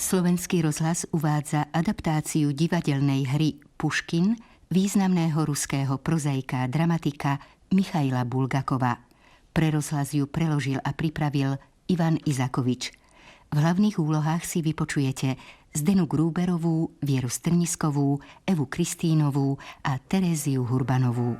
Slovenský rozhlas uvádza adaptáciu divadelnej hry Puškin významného ruského prozaika a dramatika Michaila Bulgakova. Pre rozhlas ju preložil a pripravil Ivan Izakovič. V hlavných úlohách si vypočujete Zdenu Grúberovú, Vieru Strniskovú, Evu Kristínovú a Teréziu Hurbanovú.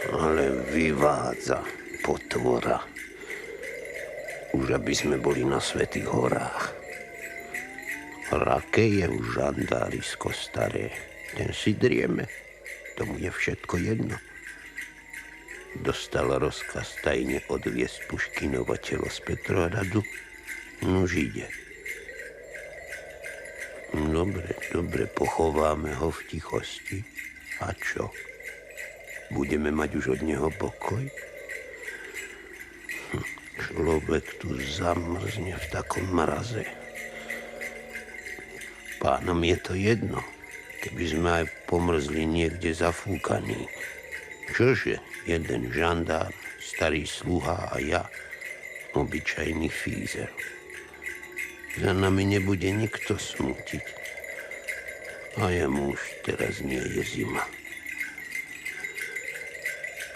Ale vyvádza potvora. Už aby sme boli na Svätých horách. Rakejev žandárisko staré, ten si drieme. Tomu je všetko jedno. Dostal rozkaz tajne odviesť Puškinovo telo z Petrohradu. Nuž ide. Dobre, pochováme ho v tichosti. A čo? Budeme mať už od neho pokoj? Človek tu zamrzne v takom mraze. Pánom je to jedno, keby sme aj pomrzli niekde zafúkaní. Čože, jeden žandár, starý sluha a ja, obyčajný fízer. Za nami nebude nikto smútiť. A jemu už teraz nie je zima.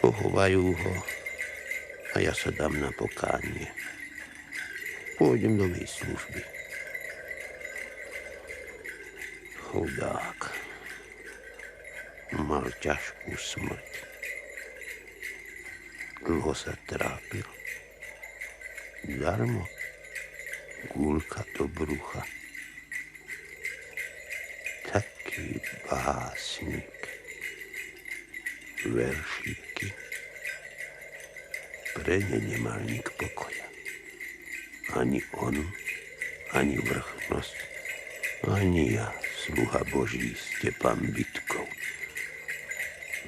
Pochovajú ho a ja sa dám na pokánie. Pôjdem do výslužby. Chudák. Mal ťažkú smrť. Dlho sa trápil. Darmo. Gúľka do brucha. Taký básnik. Veršíky. Pre ne nemal nik pokoja. Ani on, ani vrchnosť, ani ja, sluha Boží Stepan Bytkov.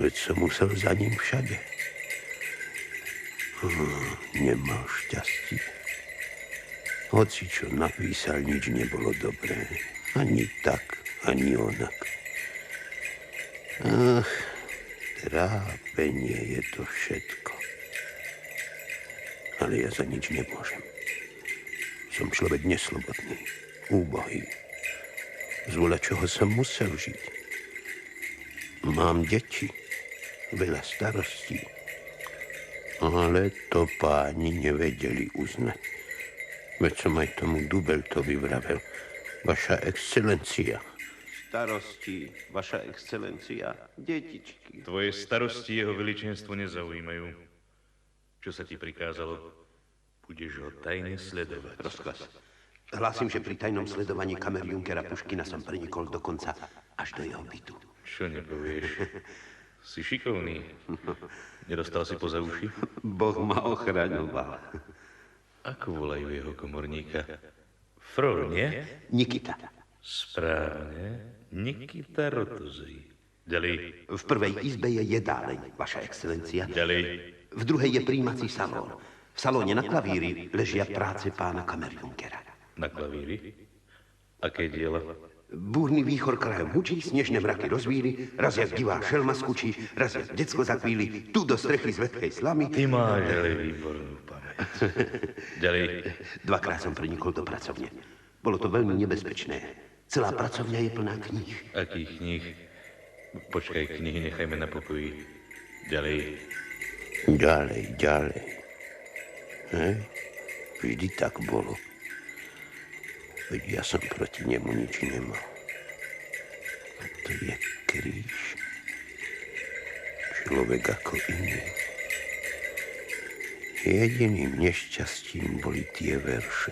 Veď som musel za ním všade. Nemal šťastie. Hoci čo napísal, nič nebolo dobré. Ani tak, ani onak. Ach, trápenie je to všetko. Ale ja za nič nemôžem. Som človek neslobodný, úbohý. Z voľačoho som musel žiť. Mám deti, veľa starostí. Ale to páni nevedeli uznať. Veď som aj tomu Dubeltovi vravel. Vaša excelencia. Starosti, vaša excelencia, detičky. Tvoje starosti jeho veličenstvo nezaujímajú. Čo sa ti prikázalo? Budeš ho tajne sledovať. Rozkaz. Hlásim, že pri tajnom sledovaní kamer Junkera Puškina som prenikol dokonca až do jeho bytu. Čo nepovieš? Si šikovný. Nedostal si poza uši? Boh ma ochraňoval. Ako volajú jeho komorníka? Frol, nie? Nikita. Správne. Nikita Rotozej. Ďalej. V prvej izbe je jedáleň, vaša excelencia. Ďalej. V druhej je prijímací salón. V salóne na klavíri ležia práce pána Kamerjunkera. Na klavíri? Aké diela? Búrny výchor krajom hučí, snežné mraky rozvíri, raz jak divá šelma skučí, raz jak decko zakvíli, tu do strechy z vedkej slamy. Ty máš ďalej výbornú pamäť. Ďalej. Dvakrát som prenikol do pracovne. Bolo to veľmi nebezpečné. Celá pracovňa je plná kníh. Akých kníh? Počkaj, knihy nechajme na pokoji. Ďalej. Ďalej. Hej? Vždy tak bolo. Veď ja som proti nemu nič nemal. A to je kríž. Človek ako iný. Jediným nešťastím boli tie verše.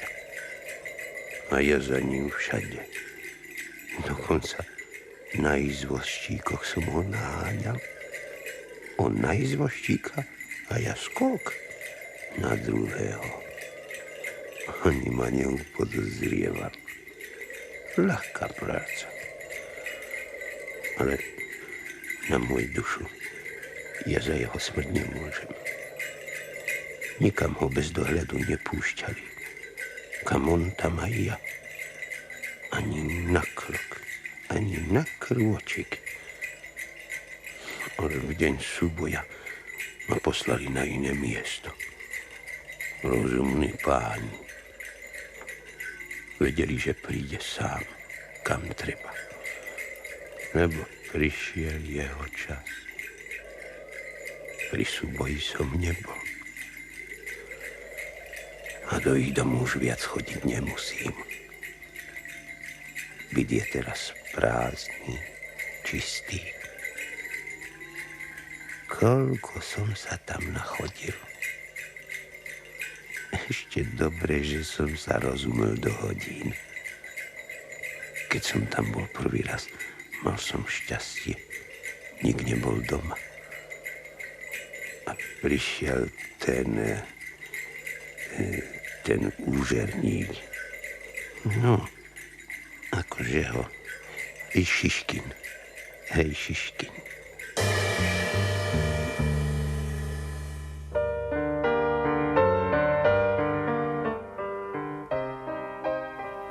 A ja za ním všade. Dokonca na izvoštíkoch som ho naháňal. On na izvoštíka a ja skok na druhého. Ani ma neupodozrieval. Ľahká práca. Ale na moju dušu ja za jeho smrť nemôžem. Nikam ho bez dohľadu nepúšťali. Kam on, tam aj ja. Ani na krok, ani na krôčik. Ale v deň súboja ma poslali na iné miesto. Rozumní páni. Vedeli, že príde sám, kam treba. Lebo prišiel jeho čas. Pri súboji som nebol. A do ich domu už viac chodiť nemusím. Byt je teraz prázdny, čistý. Koľko som sa tam nachodil. Ešte dobre, že som sa rozumel do hodín. Keď som tam bol prvý raz, mal som šťastie. Nik nebol doma. A prišiel ten úžerník. No, akože ho. I Šiškin. Hej, Šiškin.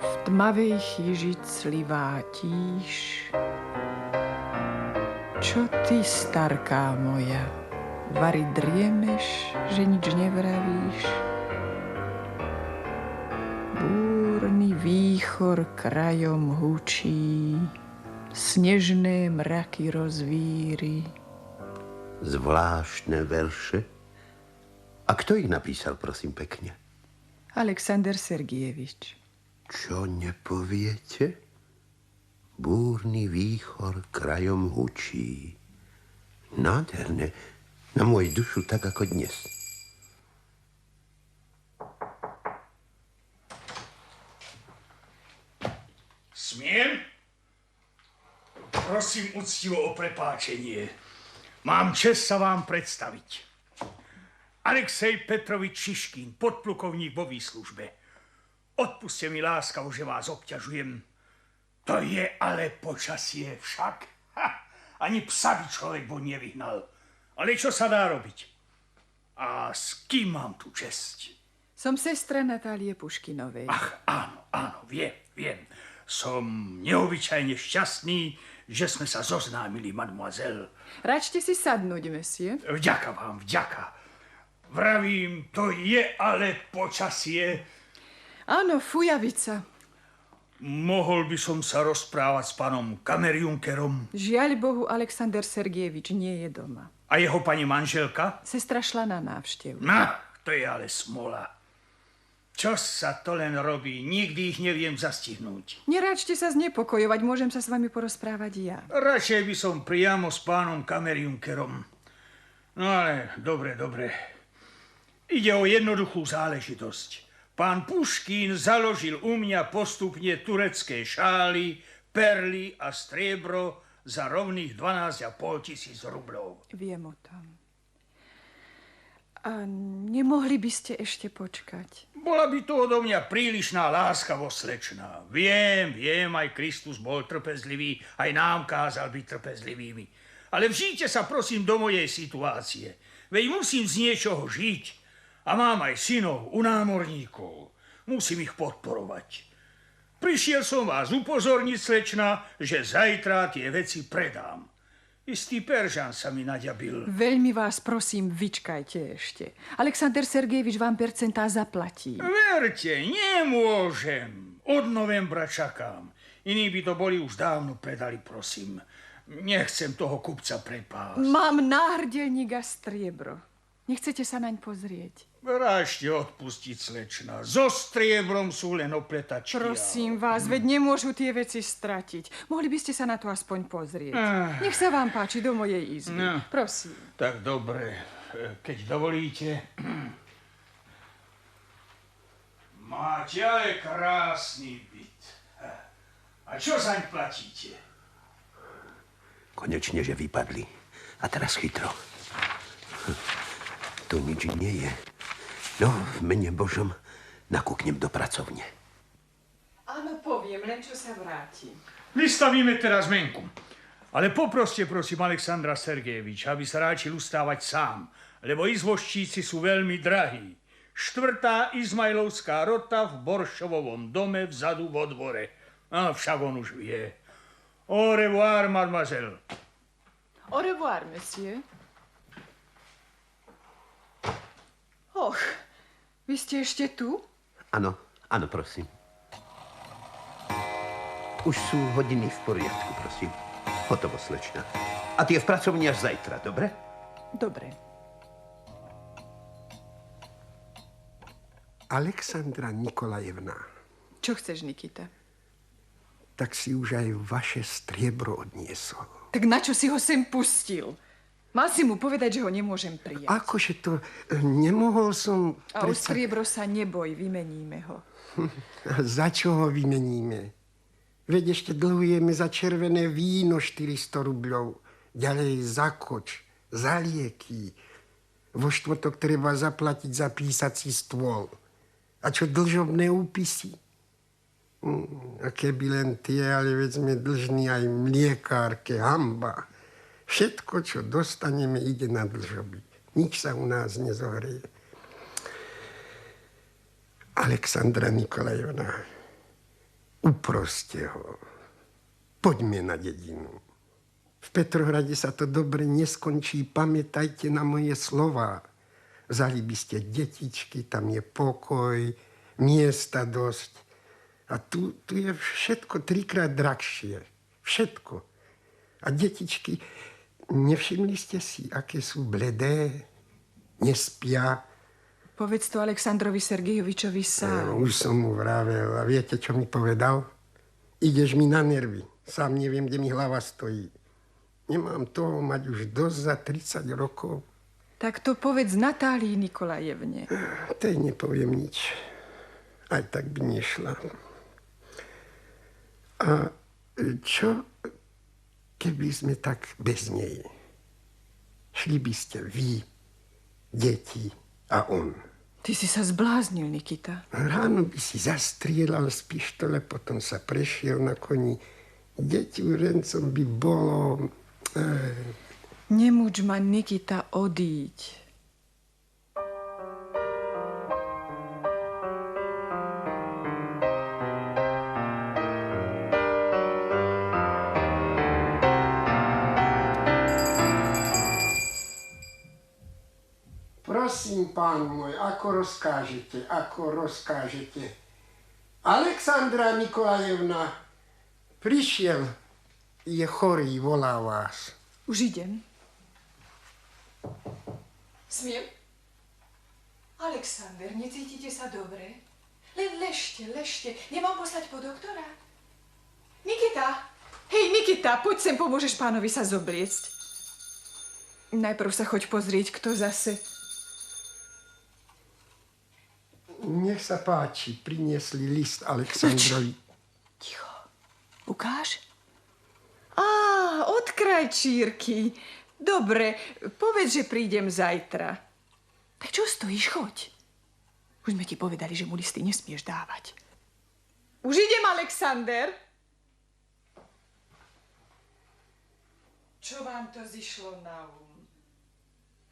V tmavej chyži clivá tíš. Čo ty, starká moja, vari driemeš, že nič nevravíš? Búrny výchor krajom hučí, snežné mraky rozvíri. Zvláštne verše. A kto ich napísal, prosím pekne? Alexander Sergejevič. Čo nepoviete? Búrny výchor krajom hučí. Nádherné. Na moju dušu tak ako dnes. Smiem? Prosím úctivo o prepáčenie. Mám čest sa vám predstaviť. Alexej Petrovič Šiškin, podplukovník vo výslužbe. Odpuste mi láskavo, že vás obťažujem. To je ale počasie však. Ani psa by človek von nevyhnal. Ale čo sa dá robiť? A s kým mám tu česť? Som sestra Natálie Puškinovej. Ach, áno, viem. Som neobyčajne šťastný, že sme sa zoznámili, mademoiselle. Račte si sadnúť, monsieur. Vďaka vám, vďaka. Vravím, to je ale počasie. Áno, fujavica. Mohol by som sa rozprávať s pánom Kamerjunkerom. Žiaľ Bohu, Alexander Sergejevič nie je doma. A jeho pani manželka? Sestra šla na návštevu. To je ale smola. Čo sa to len robí? Nikdy ich neviem zastihnúť. Neráčte sa znepokojovať, môžem sa s vami porozprávať ja. Radšej by som priamo s pánom Kamerjunkerom. No ale, dobre. Ide o jednoduchú záležitosť. Pán Puškin založil u mňa postupne turecké šály, perly a striebro za rovných 12 500 rublov. Viem o tom. A nemohli by ste ešte počkať? Bola by to odo mňa prílišná láskavosť, slečná. Viem, aj Kristus bol trpezlivý, aj nám kázal byť trpezlivými. Ale vžite sa prosím do mojej situácie. Veď musím z niečoho žiť. A mám aj synov u námorníkov. Musím ich podporovať. Prišiel som vás upozorniť, slečna, že zajtra tie veci predám. Istý Peržan sa mi naďabil. Veľmi vás prosím, vyčkajte ešte. Alexander Sergejevič vám percentá zaplatí. Verte, nemôžem. Od novembra čakám. Iní by to boli už dávno predali, prosím. Nechcem toho kupca prepásť. Mám náhrdelník a striebro. Nechcete sa naň pozrieť? Rážte odpustiť, slečna. So striebrom sú len opletačky. Prosím vás, veď nemôžu tie veci stratiť. Mohli by ste sa na to aspoň pozrieť. Nech sa vám páči do mojej izby. Prosím. Tak dobre, keď dovolíte. Máte ale krásny byt. A čo zaň platíte? Konečne, že vypadli. A teraz chytro. To nič nie je. No, v mene Božom nakúknem do pracovne. Áno, poviem, len čo sa vráti. Vystavíme teraz menku. Ale poproste, prosím, Aleksandra Sergejeviča, aby sa ráčil ustávať sám, lebo izvoščíci sú veľmi drahí. 4. Izmailovská rota v Boršovovom dome vzadu vo dvore. A však on už vie. Au revoir, mademoiselle. Au revoir, monsieur. Och, vy ste ešte tu? Áno, áno, prosím. Už sú hodiny v poriadku, prosím. Hotovo, slečna. A tie v pracovni až zajtra, dobre? Dobre. Aleksandra Nikolajevna. Čo chceš, Nikita? Tak si už aj vaše striebro odniesol. Tak na čo si ho sem pustil? Mal si mu povedať, že ho nemôžem prijať. Akože to nemohol som... A o striebro sa neboj, vymeníme ho. Za čo ho vymeníme? Veď ešte dlhujeme za červené víno 400 rubľov. Ďalej za koč, za lieky. Vo štvrtok treba zaplatiť za písací stôl. A čo dlžobné úpisy? A keby len tie, ale veď sme dlžní aj mliekárke, hamba. Všetko, čo dostaneme, ide na dlžoby. Nič sa u nás nezohreje. Aleksandra Nikolajevna, uproste ho. Poďme na dedinu. V Petrohrade sa to dobre neskončí. Pamätajte na moje slová. Vzali by ste detičky, tam je pokoj, miesta dosť. A tu je všetko 3-krát drahšie. Všetko. A detičky, nevšimli ste si, aké sú bledé, nespia? Povedz to Aleksandrovi Sergejovičovi sám. Už som mu vravel. A viete, čo mi povedal? Ideš mi na nervy. Sám neviem, kde mi hlava stojí. Nemám toho mať už dosť za 30 rokov. Tak to povedz Natálii Nikolajevne. Tej nepoviem nič. Aj tak by nešla. A čo, keby sme tak bez nej? Šli by ste vy, deti a on. Ty si sa zbláznil, Nikita. Ráno by si zastrieľal z pištole, potom sa prešiel na koni. Deťurencom by bolo... Nemúč ma, Nikita, odíď. Prosím, pán môj, ako rozkážete. Aleksandra Nikolajevna, prišiel, je chorý, volá vás. Už idem. Smiem? Alexander, necítite sa dobre? Len ležte. Nemám poslať po doktora? Nikita! Hej, Nikita, poď sem, pomôžeš pánovi sa zobliecť. Najprv sa choď pozrieť, kto zase... Nech sa páči, priniesli list Aleksandrovi. Ticho. Ukáž? Od krajčírky. Dobre, povedz, že prídem zajtra. Tak čo stojíš, choď. Už sme ti povedali, že mu listy nesmieš dávať. Už idem, Alexander. Čo vám to zišlo na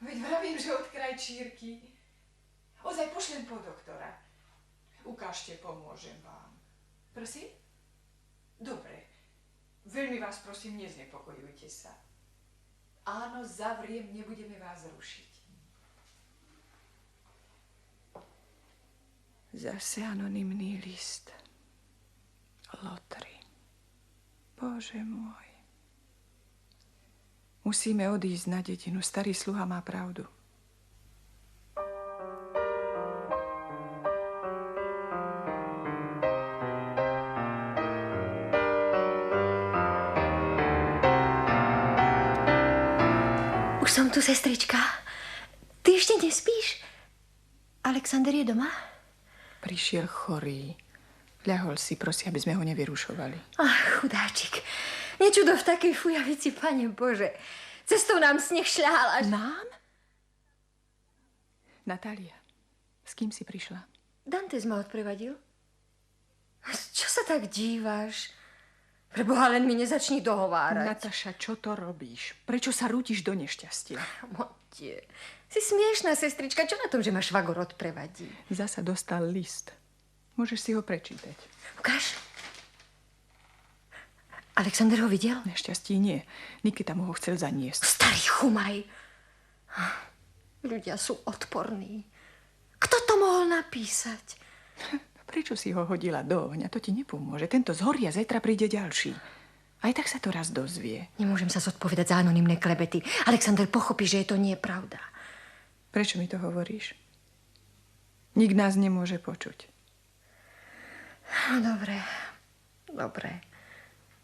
Veď vravím, že od krajčírky. Ozaj pošlem po doktora. Ukážte, pomôžem vám. Prosím? Dobre. Veľmi vás prosím, neznepokojujte sa. Áno, zavriem, nebudeme vás rušiť. Zase anonymný list. Lotry. Bože môj. Musíme odísť na dedinu. Starý sluha má pravdu. Už som tu, sestrička. Ty ešte nespíš? Alexander je doma? Prišiel chorý. Ľahol si, prosí, aby sme ho nevyrušovali. Ach, chudáčik. Nečudo v takej fujavici, Pane Bože. Cestou nám sneh šľahal až... Nám? Natália, s kým si prišla? Dantes ma odprevadil. Čo sa tak díváš? Preboha, len mi nezačni dohovárať. Nataša, čo to robíš? Prečo sa rútiš do nešťastia? Motie, si smiešná, sestrička. Čo na tom, že ma švagor odprevadí? Zasa dostal list. Môžeš si ho prečítať. Ukáž. Alexander ho videl? Našťastie nie. Nikita mu ho chcel zaniesť. Starý chumaj. Ľudia sú odporní. Kto to mohol napísať? Prečo si ho hodila do ohňa? To ti nepomôže. Tento zhorí a zajtra príde ďalší. Aj tak sa to raz dozvie. Nemôžem sa zodpovedať za anonymné klebety. Alexander pochopí, že je to nie pravda. Prečo mi to hovoríš? Nik nás nemôže počuť. Dobre.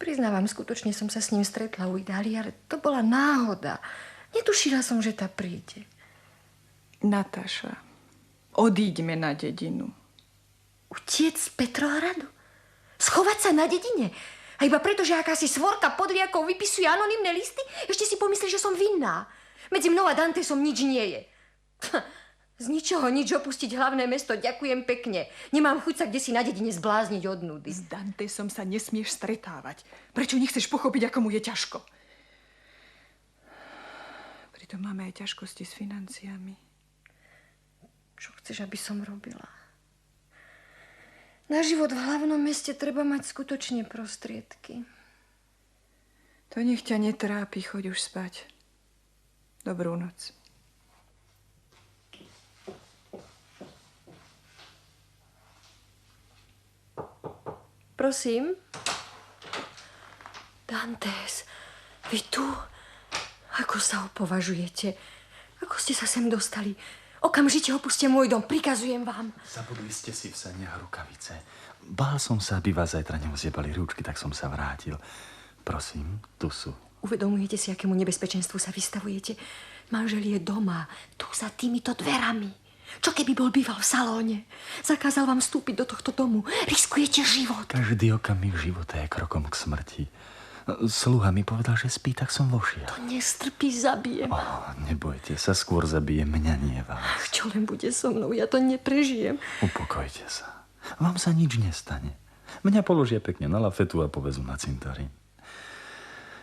Priznávam, skutočne som sa s ním stretla u Idály, ale to bola náhoda. Netušila som, že tá príde. Nataša, odíďme na dedinu. Utiec z Petrohradu? Schovať sa na dedine? A iba preto, že akási svorka podliakov vypisuje anonymné listy? Ešte si pomyslí, že som vinná. Medzi mnou a Dantesom nič nie je. Z ničoho nič opustiť hlavné mesto. Ďakujem pekne. Nemám chuť sa kdesi na dedine zblázniť od nudy. S Dantesom sa nesmieš stretávať. Prečo nechceš pochopiť, ako mu je ťažko? Pritom máme aj ťažkosti s financiami. Čo chceš, aby som robila? Na život v hlavnom meste treba mať skutočne prostriedky. To nech ťa netrápi, choď už spať. Dobrú noc. Prosím? Dantes, vy tu? Ako sa opovažujete? Ako ste sa sem dostali? Okamžite opuste môj dom, prikazujem vám. Zabudli ste si v saniach rukavice. Bál som sa, aby vás zajtra neozjebali rúčky, tak som sa vrátil. Prosím, tu sú. Uvedomujete si, akému nebezpečenstvu sa vystavujete? Manžel je doma, tu za týmito dverami. Čo keby bol býval v salóne? Zakázal vám vstúpiť do tohto domu. Riskujete život. Každý okamih života je krokom k smrti. Sluha mi povedal, že spí, tak som vošiel. To nestrpí, zabijem. Nebojte sa, skôr zabije mňa, nie vás. Čo len bude so mnou, ja to neprežijem. Upokojte sa. Vám sa nič nestane. Mňa položia pekne na lafetu a povezú na cintorín.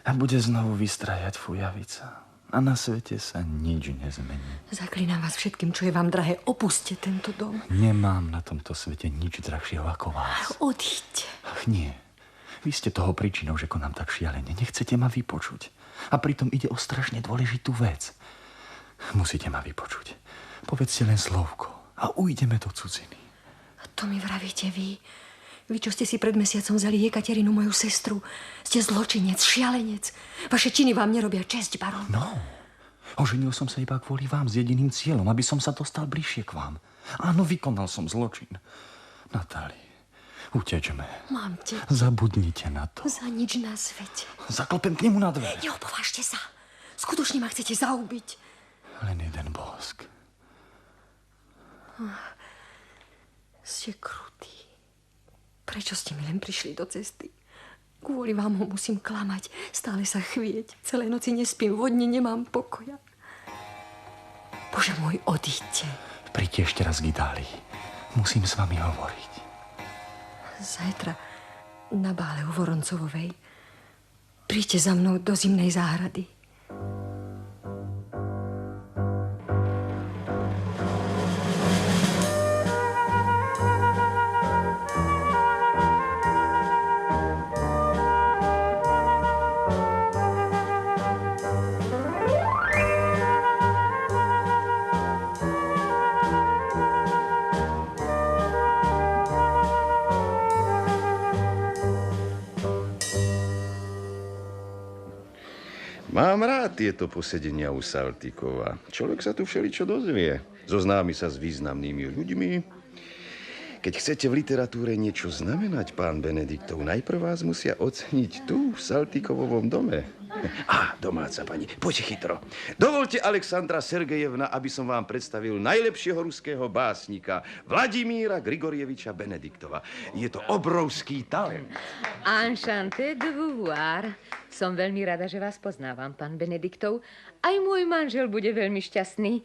A bude znovu vystrajať fujavica. A na svete sa nič nezmení. Zaklínam vás všetkým, čo je vám drahé. Opuste tento dom. Nemám na tomto svete nič drahšieho ako vás. Odíďte. Ach, nie. Vy ste toho príčinou, že konám tak šialene. Nechcete ma vypočuť. A pritom ide o strašne dôležitú vec. Musíte ma vypočuť. Povedzte len slovko a ujdeme do cudziny. A to mi vravíte vy? Vy, čo ste si pred mesiacom vzali Jekaterinu, moju sestru. Ste zločinec, šialenec. Vaše činy vám nerobia česť, baron. No, oženil som sa iba kvôli vám s jediným cieľom, aby som sa dostal bližšie k vám. Áno, vykonal som zločin. Natália, utečme. Mamte. Zabudnite na to. Za nič na svete. Zaklopem k nemu na dvere. Neopovážte sa. Skutočne ma chcete zaubiť. Len jeden bosk. Ste krutí. Prečo ste mi len prišli do cesty? Kvôli vám ho musím klamať. Stále sa chvieť. Celé noci nespím. Vodne nemám pokoja. Bože môj, odíďte. Príďte ešte raz k Idálii. Musím s vami hovoriť. Zajtra na bále u Voroncovovej. Príďte za mnou do zimnej záhrady. Mám rád tieto posedenia u Saltykova. Človek sa tu všeličo dozvie. Zoznámi sa s významnými ľuďmi. Keď chcete v literatúre niečo znamenať, pán Benediktov, najprv vás musia oceniť tu, v Saltykovovom dome. Domáca pani, poďte chytro. Dovolte, Alexandra Sergejevna, aby som vám predstavil najlepšieho ruského básnika, Vladimíra Grigorieviča Benediktova. Je to obrovský talent. Enchanté de vous voir. Som veľmi rada, že vás poznávam, pán Benediktov. Aj môj manžel bude veľmi šťastný.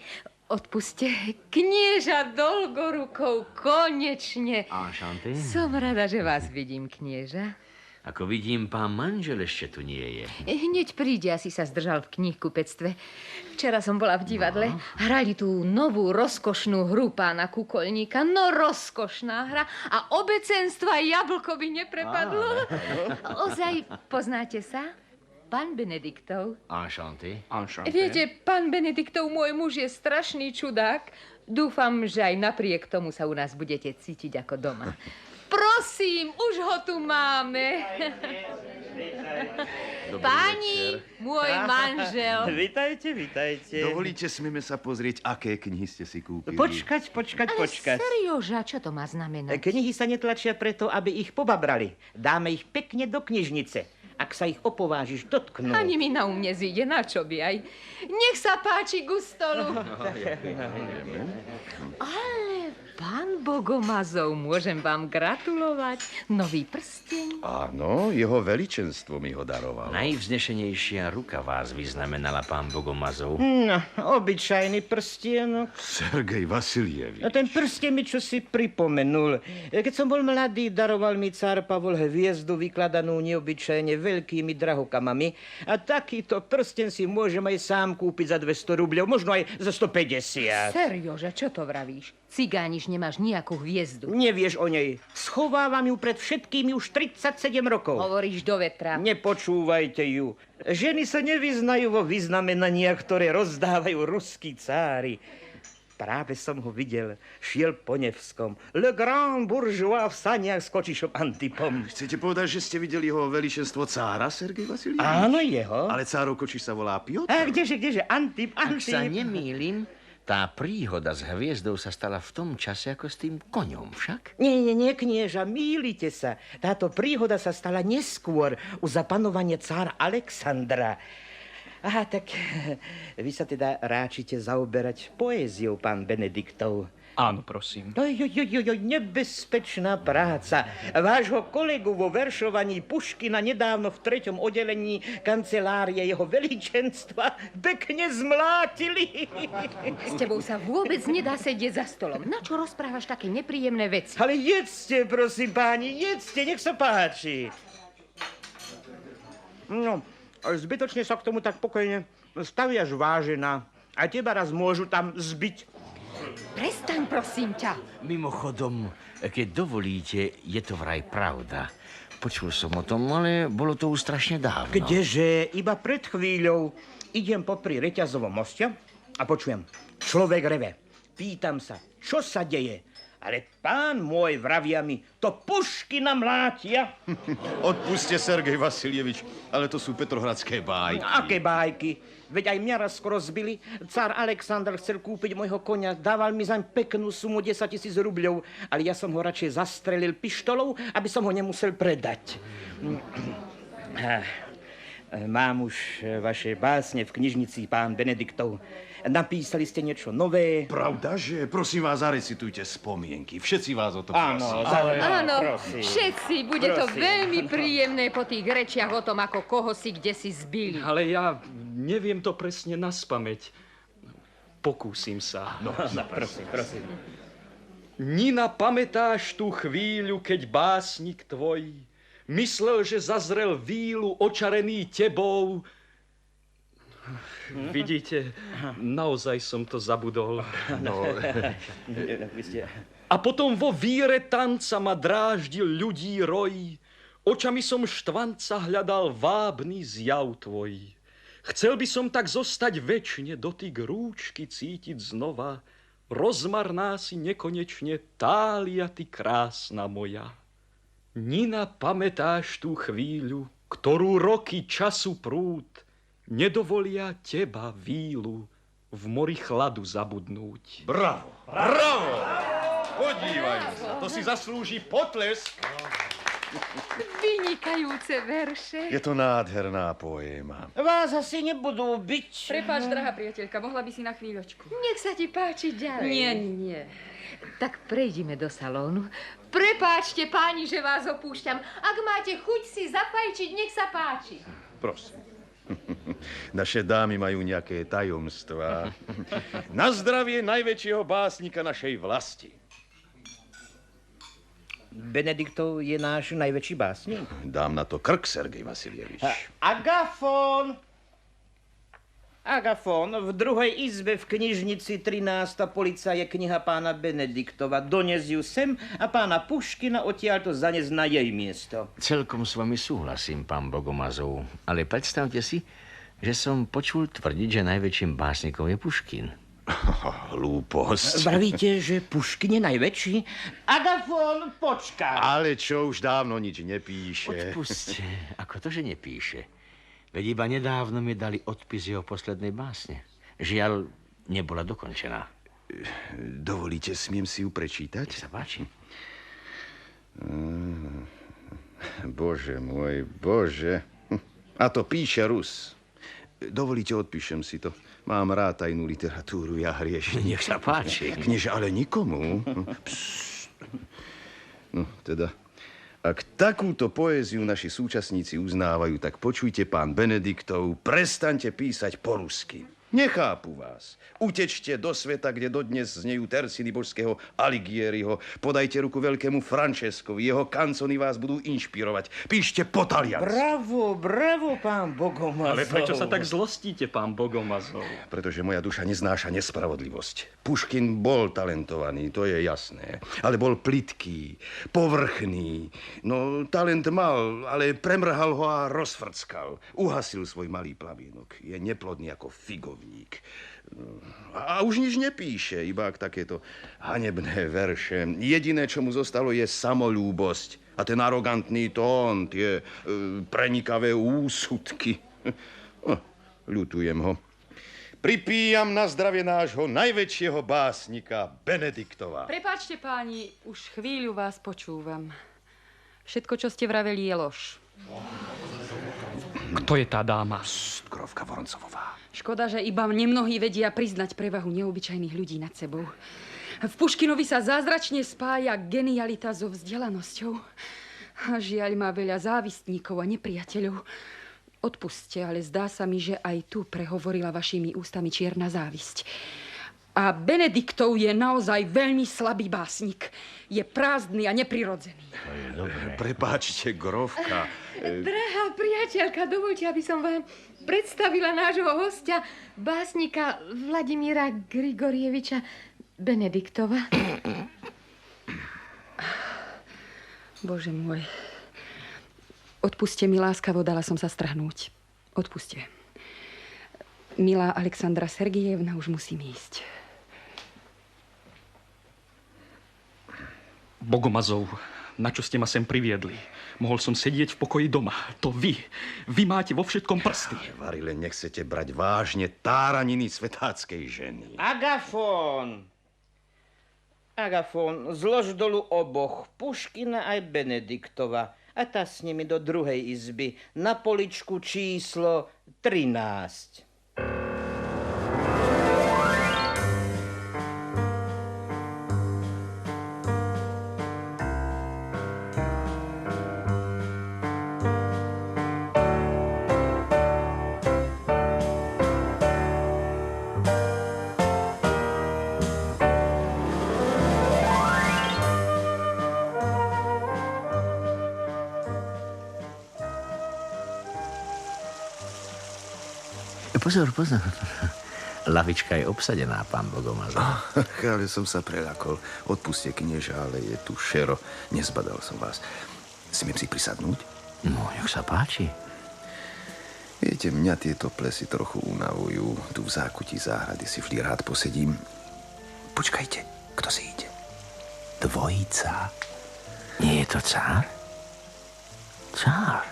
Odpuste, knieža Dolgorukou, konečne. Enchanté. Som rada, že vás vidím, knieža. Ako vidím, pán manžel ešte tu nie je. Hneď príde, asi sa zdržal v knihkupectve. Včera som bola v divadle. Hrali tú novú rozkošnú hru pána Kukolníka. No rozkošná hra. A obecenstva jablko by neprepadlo. Ozaj, poznáte sa? Pán Benediktov. Enchanté. Viete, pán Benediktov, môj muž je strašný čudák. Dúfam, že aj napriek tomu sa u nás budete cítiť ako doma. Prosím, už ho tu máme. Páni, môj manžel. Vítajte, vítajte. Dovolíte, smieme sa pozrieť, aké knihy ste si kúpili? Počkať. Ale serioža, čo to má znamenať? Knihy sa netlačia preto, aby ich pobabrali. Dáme ich pekne do knižnice. Ak sa ich opovážiš dotknúť. Ani mi na mne zíde, na čo by aj. Nech sa páči ku stolu. Ale pán Bogomazov, môžem vám gratulovať. Nový prsteň. Áno, jeho veličenstvo mi ho darovalo. Najvznešenejšia ruka vás vyznamenala, pán Bogomazov. No, obyčajný prstienok. Sergej Vasiljevič. No, ten prsten mi čosi pripomenul. Keď som bol mladý, daroval mi cár Pavol hviezdu vykladanú neobyčajne veľkými drahokamami. A takýto prsten si môžem aj sám kúpiť za 200 rubľov, možno aj za 150. Serioža, čo to vravíš? Cigániš, nemáš nejakú hviezdu. Nevieš o nej. Schovávam ju pred všetkými už 37 rokov. Hovoríš do vetra. Nepočúvajte ju. Ženy sa nevyznajú vo vyznamenaniach, ktoré rozdávajú ruskí cári. Práve som ho videl. Šiel po Nevskom. Le grand bourgeois v saniach s kočišom Antipom. Chcete povedať, že ste videli jeho veličenstvo cára, Sergej Vasiljevič? Áno, jeho. Ale cárov kočiš sa volá Piotr? A kdeže? Antip. Ak sa nemýlim, tá príhoda s hviezdou sa stala v tom čase ako s tým koňom však? Nie, knieža, mýlite sa. Táto príhoda sa stala neskôr u zapanovania cára Alexandra. Aha, tak vy sa teda ráčite zaoberať poéziou, pán Benediktov. Áno, prosím. Nebezpečná práca. Vášho kolegu vo veršovaní Puškina nedávno v 3. oddelení kancelárie jeho veličenstva pekne zmlátili. S tebou sa vôbec nedá sedieť za stolom. Na čo rozprávaš také nepríjemné veci? Ale jedzte, prosím páni, jedzte, nech sa páči. No, zbytočne sa k tomu tak pokojne staviaš, vážená. A teba raz môžu tam zbiť. Prestaň, prosím ťa. Mimochodom, keď dovolíte, je to vraj pravda. Počul som o tom, ale bolo to už strašne dávno. Kdeže? Iba pred chvíľou idem popri Reťazovom moste a počujem. Človek reve. Pýtam sa, čo sa deje? Ale pán môj, vravia mi, to Puškina mlátia. Odpuste, Sergej Vasiljevič, ale to sú petrohradské bájky. Aké bájky? Veď aj mňa raz skoro zbili. Cár Alexander chcel kúpiť môjho konia. Dával mi zaň peknú sumu 10 000 rubľov, ale ja som ho radšej zastrelil pištolou, aby som ho nemusel predať. Mám už vaše básne v knižnici, pán Benediktov. Napísali ste niečo nové? Pravda, že? Prosím vás, zarecitujte spomienky. Všetci vás o to prosím. Áno, všetci. Bude to veľmi príjemné po tých rečiach o tom, ako koho si kde si zbili. Ale ja neviem to presne naspamäť. Pokúsim sa. No, prosím. Nina, pamätáš tú chvíľu, keď básnik tvoj myslel, že zazrel vílu očarený tebou? Vidíte, naozaj som to zabudol. No. A potom vo víre tanca ma dráždil ľudí roj. Očami som štvanca hľadal vábny zjav tvoj. Chcel by som tak zostať večne, dotyk rúčky cítiť znova. Rozmarná si nekonečne, Tália, ty krásna moja. Nina, pamätáš tú chvíľu, ktorú roky času prúd nedovolia teba, vílu, v mori chladu zabudnúť. Bravo! Bravo! Podívaj sa, to si zaslúži potlesk. Vynikajúce verše. Je to nádherná poéma. Vás asi nebudú byť. Prepáč, drahá priateľka, mohla by si na chvíľočku. Nech sa ti páči ďalej. Nie. Tak prejdime do salónu. Prepáčte, páni, že vás opúšťam. Ak máte chuť si zapajčiť, nech sa páči. Prosím. Naše dámy majú nejaké tajomstvá. Na zdravie najväčšieho básnika našej vlasti. Benediktov je náš najväčší básnik. Dám na to krk, Sergej Vasiljevič. Agafón! Agafón, v druhej izbe v knižnici 13. polica je kniha pána Benediktova. Dones ju sem a pána Puškina odtiaľto zanes na jej miesto. Celkom s vami súhlasím, pán Bogomazov. Ale predstavte si, že som počul tvrdiť, že najväčším básnikom je Puškin. Hlúposť. Vravíte, že Puškin je najväčší? Agafón, počkaj. Ale čo, už dávno nič nepíše. Odpuste, ako to, že nepíše? Veď iba nedávno mi dali odpis jeho poslednej básne. Žiaľ, nebola dokončená. Dovolíte, smiem si ju prečítať? Nech sa páči. Bože môj, bože. A to píše Rus. Dovolíte, odpíšem si to. Mám rád tajnú literatúru, ja hriešim. Nech sa páči. Knieže, ale nikomu. Psst. No, teda, ak takúto poéziu naši súčasníci uznávajú, tak počujte, pán Benediktov, prestaňte písať po rusky. Nechápu vás. Utečte do sveta, kde dodnes znejú tersiny božského Alighieriho. Podajte ruku veľkému Franceskovi. Jeho kancony vás budú inšpirovať. Píšte po taliansky. Bravo, pán Bogomazov. Ale prečo sa tak zlostíte, pán Bogomazov? Pretože moja duša neznáša nespravodlivosť. Puškin bol talentovaný, to je jasné. Ale bol plytký, povrchný. No, talent mal, ale premrhal ho a rozfrckal. Uhasil svoj malý plamienok. Je neplodný ako figovník. A už nič nepíše, iba ak takéto hanebné verše. Jediné, čo mu zostalo, je samolúbosť a ten arogantný tón, tie prenikavé úsudky. Ľutujem ho. Pripíjam na zdravie nášho najväčšieho básnika Benediktova. Prepáčte, páni, už chvíľu vás počúvam. Všetko, čo ste vraveli, je lož. Kto je tá dáma? Grófka Voroncovová. Škoda, že iba nemnohí vedia priznať prevahu neobyčajných ľudí nad sebou. V Puškinovi sa zázračne spája genialita so vzdelanosťou. A žiaľ, má veľa závistníkov a nepriateľov. Odpusťte, ale zdá sa mi, že aj tu prehovorila vašimi ústami čierna závisť. A Benediktov je naozaj veľmi slabý básnik. Je prázdny a neprirodzený. To je dobré. Prepáčte, grófka. Drahá priateľka, dovoľte, aby som vám predstavila nášho hostia, básnika Vladimíra Grigorieviča Benediktova. Bože môj. Odpuste mi láskavo, dala som sa strhnúť. Odpuste. Milá Alexandra Sergejevna, už musím ísť. Bogomazov, na čo ste ma sem priviedli? Mohol som sedieť v pokoji doma. To vy máte vo všetkom prsty. Varile, nechcete brať vážne táraniny svetáckej ženy. Agafón, zlož dolu oboch, Puškina aj Benediktova. A tá s nimi do druhej izby, na poličku číslo 13. Pozor. Lavička je obsadená, pán Bogomazov. Ale som sa preľakol. Odpuste, knieža, ale je tu šero. Nezbadal som vás. Smiem si prisadnúť? No, jak sa páči. Viete, mňa tieto plesy trochu unavujú. Tu v zákutí záhrady si vždy rád posedím. Počkajte, kto si ide? Dvojica. Nie je to cár? Cár.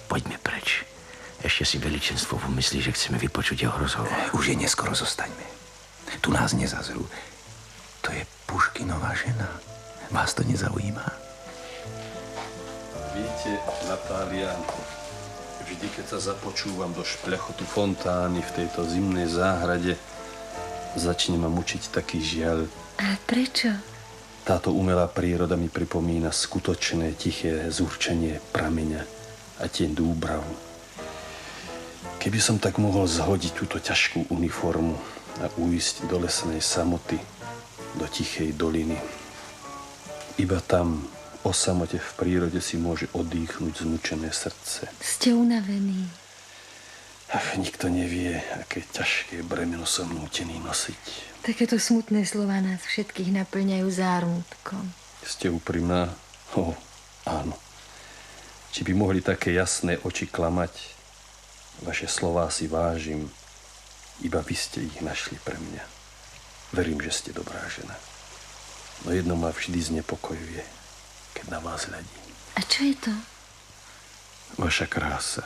Poďme preč. Ešte si veličenstvo pomyslí, že chceme vypočuť jeho rozhovor. Už je neskoro, zostaňme. Tu nás nezazrú. To je Puškinová žena. Vás to nezaujíma? Viete, Natália, vždy, keď sa započúvam do špľachotu fontány v tejto zimnej záhrade, začne ma mučiť taký žiaľ. A prečo? Táto umelá príroda mi pripomína skutočné, tiché zúrčenie prameňa a tieň dúbravu. Keby som tak mohol zhodiť túto ťažkú uniformu a uísť do lesnej samoty, do tichej doliny. Iba tam, o samote v prírode, si môže odýchnuť zmučené srdce. Ste unavený. Ach, nikto nevie, aké ťažké bremeno som nútený nosiť. Takéto smutné slová nás všetkých naplňajú zármutkom. Ste úprimná? Áno. Či by mohli také jasné oči klamať? Vaše slová si vážim. Iba vy ste ich našli pre mňa. Verím, že ste dobrá žena. No jedno ma vždy znepokojuje, keď na vás hľadím. A čo je to? Vaša krása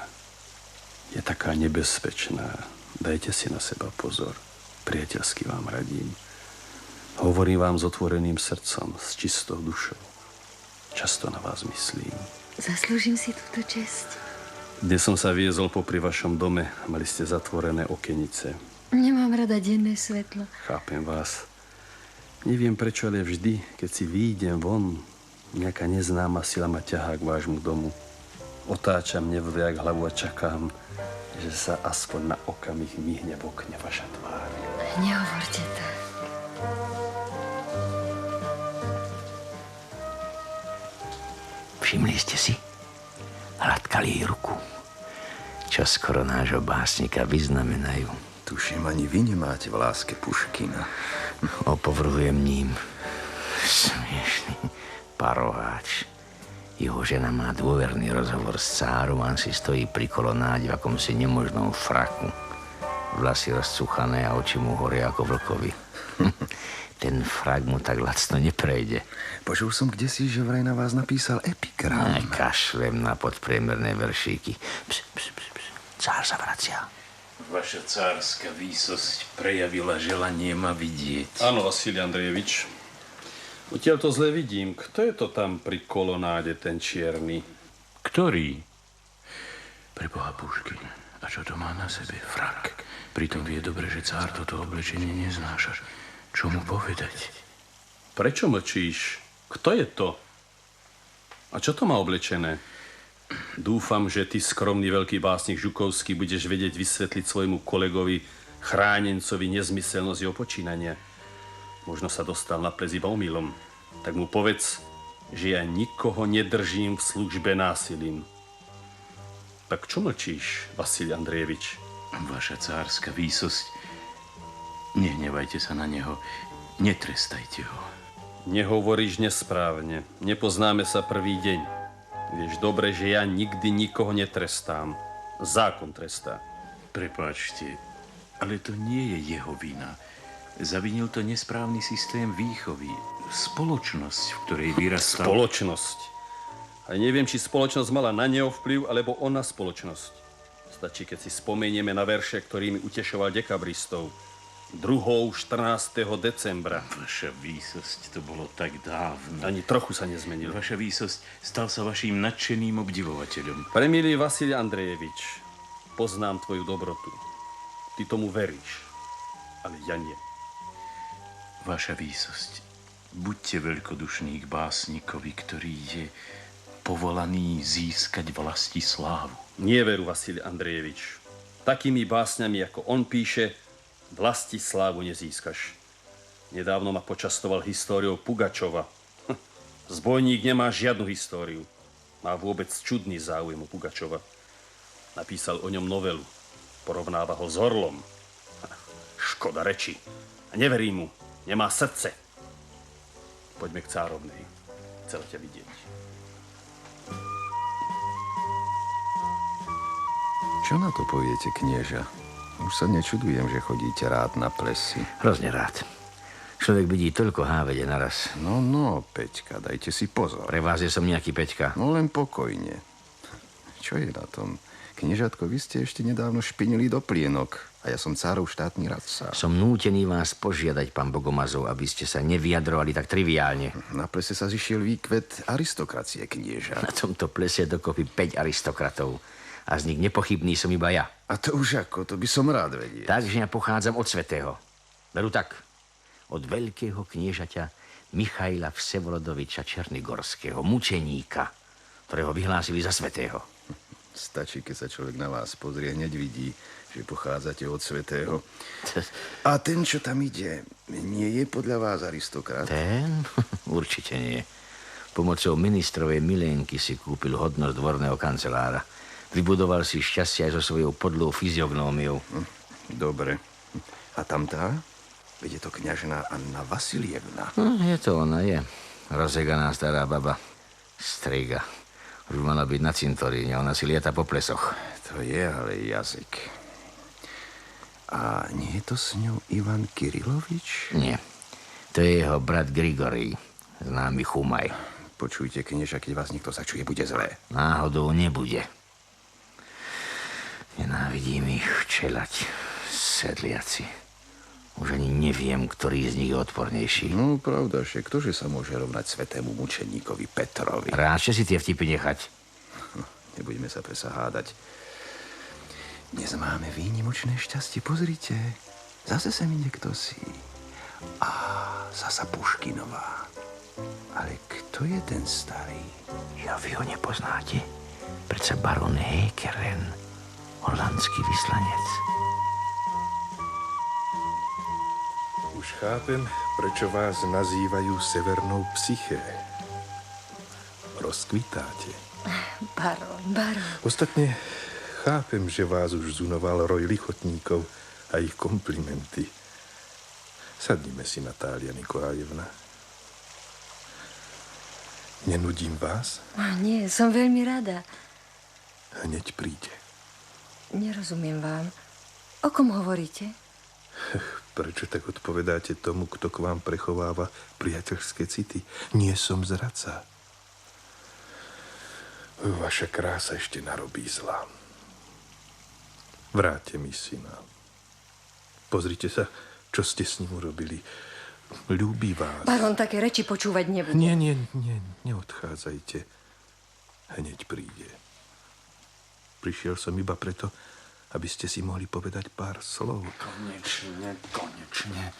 je taká nebezpečná. Dajte si na seba pozor. Priateľsky vám radím. Hovorím vám s otvoreným srdcom, s čistou dušou. Často na vás myslím. Zaslúžim si túto česť. Dnes som sa viezol popri vašom dome. Mali ste zatvorené okenice. Nemám rada denné svetlo. Chápem vás. Neviem prečo, ale vždy, keď si výjdem von, nejaká neznáma sila ma ťahá k vášmu domu. Otáčam nevliak hlavu a čakám, že sa aspoň na okamih myhne v okne vaša tvár. Nehovorte tak. Všimli ste si? Hladkali jej ruku. Čo skoro nášho básnika vyznamenajú. Tuším, ani vy nemáte v láske Puškina. Opovrhujem ním. Smiešný paroháč. Jeho žena má dôverný rozhovor s cárom a on si stojí pri kolonádi v akomsi nemožnom fraku. Vlasy rozcuchané a oči mu horia ako vlkovi. Ten frak mu tak lacno neprejde. Počul som kdesi, že vraj na vás napísal epigram. Kašlem na podpriemerné veršíky. Cár sa vracia. Vaša cárska výsosť prejavila želanie ma vidieť. Áno, Vasilij Andrejevič. Odtiaľ to zle vidím. Kto je to tam pri kolonáde, ten čierny? Ktorý? Preboha Puškin. A čo to má na sebe? Frak. Pritom vie dobre, že cár toto oblečenie neznáša. Čo mu povedať? Prečo mlčíš? Kto je to? A čo to má oblečené? Dúfam, že ty, skromný veľký básnik Žukovský, budeš vedieť vysvetliť svojmu kolegovi, chránencovi, nezmyselnosť jeho počínania. Možno sa dostal na ples iba omylom. Tak mu povedz, že ja nikoho nedržím v službe násilím. Tak čo mlčíš, Vasilij Andrejevič? Vaša cárska výsosť, nehnevajte sa na neho, netrestajte ho. Nehovoríš nesprávne. Nepoznáme sa prvý deň. Vieš dobre, že ja nikdy nikoho netrestám. Zákon trestá. Prepáčte, ale to nie je jeho vina. Zavinil to nesprávny systém výchovy. Spoločnosť, v ktorej vyrastal... Spoločnosť. A neviem, či spoločnosť mala na neho vplyv, alebo on na spoločnosť. Stačí, keď si spomenieme na verše, ktorými utešoval dekabristov. 14. decembra. Vaša výsosť, to bolo tak dávno. Ani trochu sa nezmenil. Vaša výsosť stal sa vaším nadšeným obdivovateľom. Premilý Vasilij Andrejevič, poznám tvoju dobrotu. Ty tomu veríš, ale ja nie. Vaša výsosť, buďte veľkodušný k básnikovi, ktorý je povolaný získať vlasti slávu. Nie veru, Vasilij Andrejevič. Takými básňami, ako on píše, vlasti slávu nezískaš. Nedávno ma počastoval históriou Pugačova. Zbojník nemá žiadnu históriu. Má vôbec čudný záujem o Pugačova. Napísal o ňom novelu. Porovnáva ho s Orlom. Škoda reči. A neverím mu. Nemá srdce. Poďme k cárovnej. Chcela ťa vidieť. Čo na to poviete, knieža? Už sa nečudujem, že chodíte rád na plesy. Hrozne rád. Človek vidí toľko hávede naraz. No, Peťka, dajte si pozor. Pre vás je som nejaký Peťka. No len pokojne. čo je na tom? Kniežatko, vy ste ešte nedávno špinili do plienok a ja som cárov štátny radca. Som nútený vás požiadať, pán Bogomazov, aby ste sa nevyjadrovali tak triviálne. Na plese sa zišiel výkvet aristokracie, knieža. Na tomto plese je dokopy 5 aristokratov. A z nich nepochybný som iba ja. A to už ako, to by som rád vedieť. Takže ja pochádzam od svätého. Veru tak, od veľkého kniežaťa Michaila Vsevolodoviča Černigorského, mučeníka, ktorého vyhlásili za svätého. Stačí, keď sa človek na vás pozrie, hneď vidí, že pochádzate od svätého. A ten, čo tam ide, nie je podľa vás aristokrat? Ten? Určite nie. Pomocou ministrovej milenky si kúpil hodnosť dvorného kancelára. Vybudoval si šťastie aj so svojou podlou fyziognómiou. Dobre. A tamtá? Veď je to kňažná Anna Vasilievna. Je to ona, je. Rozeganá stará baba. Striga. Už mala byť na cintoríne, ona si lieta po plesoch. To je ale jazyk. A nie je to s ňou Ivan Kirilovič? Nie. To je jeho brat Grigorij, známy Chumaj. Počujte, knieža, keď vás niekto začuje, bude zlé. Náhodou nebude. Nenávidím ich čelať, sedliaci. Už ani neviem, ktorý z nich je odpornejší. No, pravda, že ktože sa môže rovnať svetému mučeníkovi Petrovi? Ráčte si tie vtipy nechať. Nebudeme sa presa hádať. Dnes máme výnimočné šťastie, pozrite. Zase sa mi niekto si. A zasa Puškinová. Ale kto je ten starý? Ja, vy ho nepoznáte? Predsa baron Hekeren, holandský vyslanec. Už chápem, prečo vás nazývajú severnou psyché. Rozkvitáte. Baron. Ostatne chápem, že vás už zunoval roj lichotníkov a ich komplimenty. Sadnime si, Natália Nikolajevna. Nenudím vás? Nie, som veľmi rada. Hneď príde. Nerozumiem vám. O kom hovoríte? Prečo tak odpovedáte tomu, kto k vám prechováva priateľské city? Nie som zradca. Vaša krása ešte narobí zla. Vráťte mi syna. Pozrite sa, čo ste s ním urobili. Ľúbi vás. Baron také reči počúvať nebude. Nie, neodchádzajte. Hneď príde. Prišiel som iba preto, aby ste si mohli povedať pár slov. Konečne.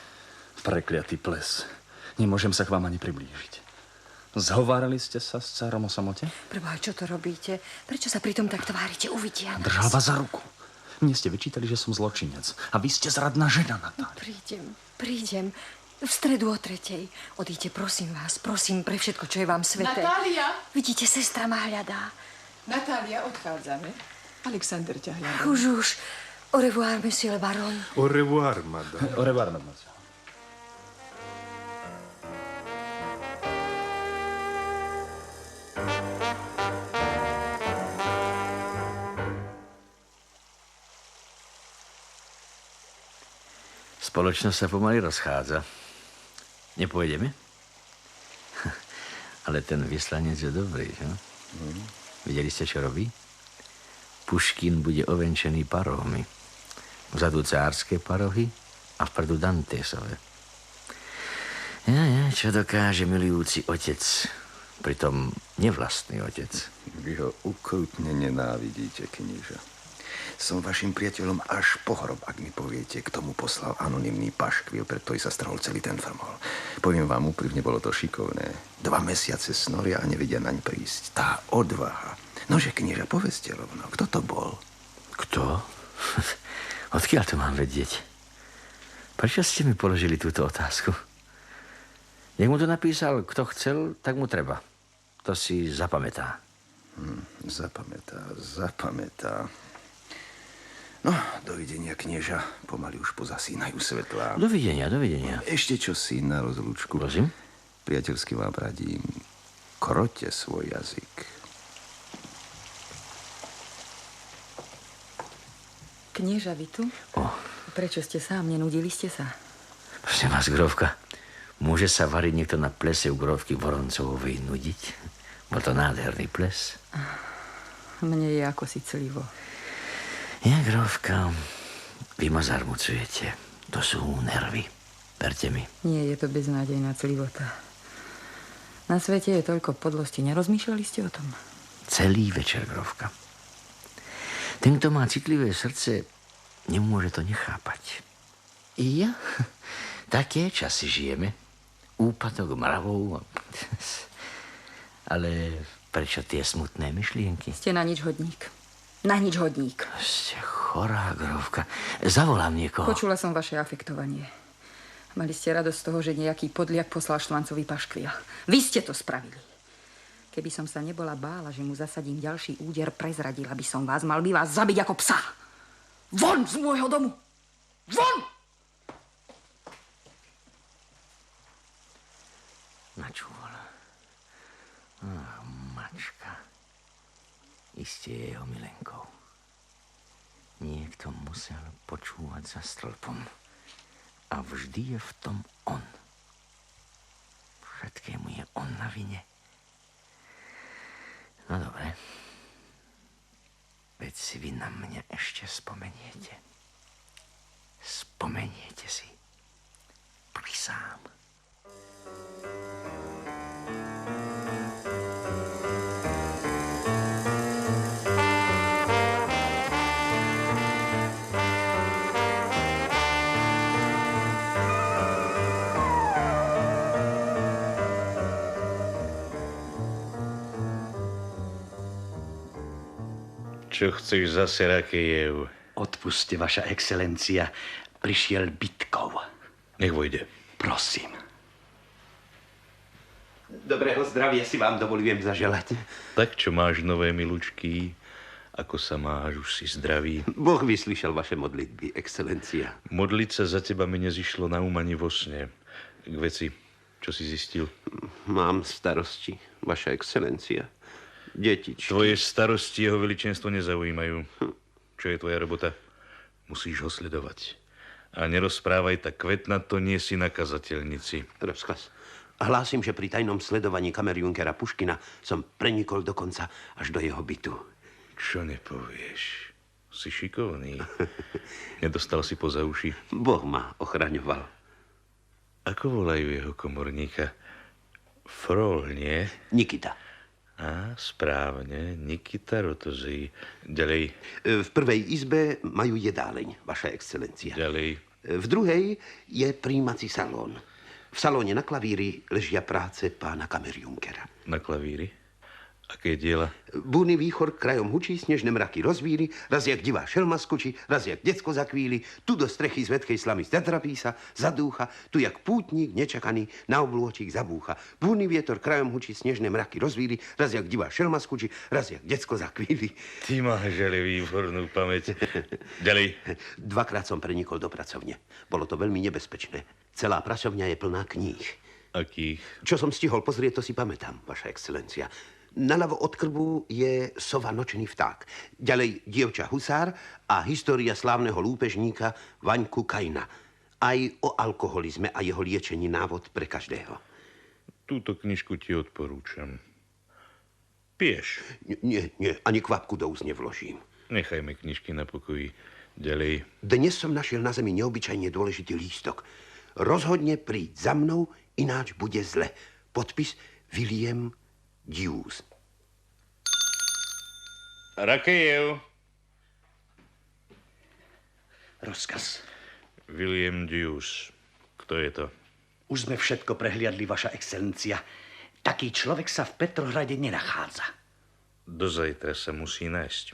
Prekliatý ples. Nemôžem sa k vám ani priblížiť. Zhovárali ste sa s cárom o samote? Preboha, čo to robíte? Prečo sa pritom tak tvárite? Uvidia nás. Držal vás za ruku. Mne ste vyčítali, že som zločinec. A vy ste zradná žena, Natália. Prídem. V stredu o 3:00. Odíďte, prosím vás. Prosím, pre všetko, čo je vám sveté. Natália! Vidíte, sestra ma hľadá. Natália, odchádzame. Alexander ťa hľadá. Už. Au revoir, monsieur le baron. Au revoir, madame. Au revoir, mademoiselle. Spoločnosť sa pomaly rozchádza. Nepôjdeme? Ale ten vyslanec je dobrý, že? Videli ste, čo robí? Puškin bude ovenčený parohmi. Vzadu cárske parohy a vpredu Dantesové. Ja, čo dokáže milujúci otec, pritom nevlastný otec. Vy ho ukrutne nenávidíte, knieža. Som vašim priateľom až po hrob, ak mi poviete, k tomu poslal anonymný paškvil, pre ktorý sa strhol celý ten formol. Poviem vám úprimne, bolo to šikovné. 2 mesiace snoria a nevedia naň prísť. Tá odvaha. Nože, knieža, povedzte rovno, kto to bol? Kto? Odkiaľ to mám vedieť? Prečo ste mi položili túto otázku? Nech mu to napísal, kto chcel, tak mu treba. To si zapamätá. Zapamätá. No, dovidenia, knieža. Pomaly už pozasínajú svetlá. Dovidenia. Ešte čo si na rozlúčku. Prosím? Priateľsky vám radím. Kroťte svoj jazyk. Knieža, vy tu? Prečo ste sám? Nenudili ste sa? Prosím vás, grófka, môže sa variť niekto na plese u grófky Voroncovovej nudiť? Bol to nádherný ples. Mne je ako si clivo. Ja, grófka, vy ma zarmucujete. To sú nervy. Verte mi. Nie, je to beznádejná clivota. Na svete je toľko podlosti. Nerozmýšľali ste o tom? Celý večer, grófka. Ten, kto má citlivé srdce, nemôže to nechápať. I ja? Také časy žijeme. Úpadok mravov. Ale prečo tie smutné myšlienky? Ste na nič hodník. Na nič hodník. Ste chorá, grófka. Zavolám niekoho. Počula som vaše afektovanie. Mali ste radosť z toho, že nejaký podliak poslal Štvancovi paškvil. Vy ste to spravili. Keby som sa nebola bála, že mu zasadím ďalší úder, prezradila by som vás. Mal by vás zabiť ako psa. Von z môjho domu! Von! Načúvala. Ach, mačka. Isté je jeho milenkou. Niekto musel počúvať za stĺpom. A vždy je v tom on. Všetkému je on na vine. No dobre. Veď si vy na mňa ešte spomeniete. Spomeniete si. Prisám. Čo chceš zase, Rakejev? Odpuste, vaša excelencia. Prišiel Bytkov. Nech vojde. Prosím. Dobrého zdravia si vám dovolujem zaželať. Tak čo máš, nové milučky? Ako sa máš? Už si zdravý? Boh vyslyšel vaše modlitby, excelencia. Modliť sa za teba mi nezišlo na ani vo sne. K veci, čo si zistil? Mám starosti, vaša excelencia. Detičky. Tvoje starosti jeho veličenstvo nezaujímajú. Čo je tvoja robota? Musíš ho sledovať. A nerozprávaj tak kvetnato, nie si na kazateľnici. Rozkaz. Hlásim, že pri tajnom sledovaní kamerjunkera Puškina som prenikol dokonca až do jeho bytu. Čo nepovieš? Si šikovný. Nedostal si poza uši. Boh ma ochraňoval. Ako volajú jeho komorníka? Frol, nie? Nikita. Á, správne. Nikita Rotozí. Ďalej. V prvej izbe majú jedáleň, vaša excelencia. Ďalej. V druhej je prijímací salón. V salóne na klavíri ležia práce pána kamerjunkera. Na klavíri? Aké diela? Búrny výchor krajom hučí, snežné mraky rozvíri, raz jak divá šelma skočí, raz jak decko zakvíli, tu do strechy z vedkej slamy zatrapí sa, zadúcha, tu jak pútnik nečakaný na oblôčik zabúcha. Búrny vietor krajom hučí, snežné mraky rozvíri, raz jak divá šelma skočí, raz jak decko zakvíli. Ty máš ale výbornú pamäť. Ďalej. Dvakrát som prenikol do pracovne. Bolo to veľmi nebezpečné. Celá pracovňa je plná kníh. Akých? Čo som stihol pozrieť, to si pamätám, vaša excelencia. Naľavo od krbu je sova nočný vták. Ďalej dievča husár a história slávneho lúpežníka Vaňku Kajna. Aj o alkoholizme a jeho liečení návod pre každého. Túto knižku ti odporúčam. Pieš. Nie, ani kvapku do úst nevložím. Nechajme knižky na pokoji. Ďalej. Dnes som našiel na zemi neobyčajne dôležitý lístok. Rozhodne príď za mnou, ináč bude zle. Podpis William Dewes. Rakejev. Rozkaz. William Dewes. Kto je to? Už sme všetko prehliadli, vaša excelencia. Taký človek sa v Petrohrade nenachádza. Do zajtra sa musí nájsť.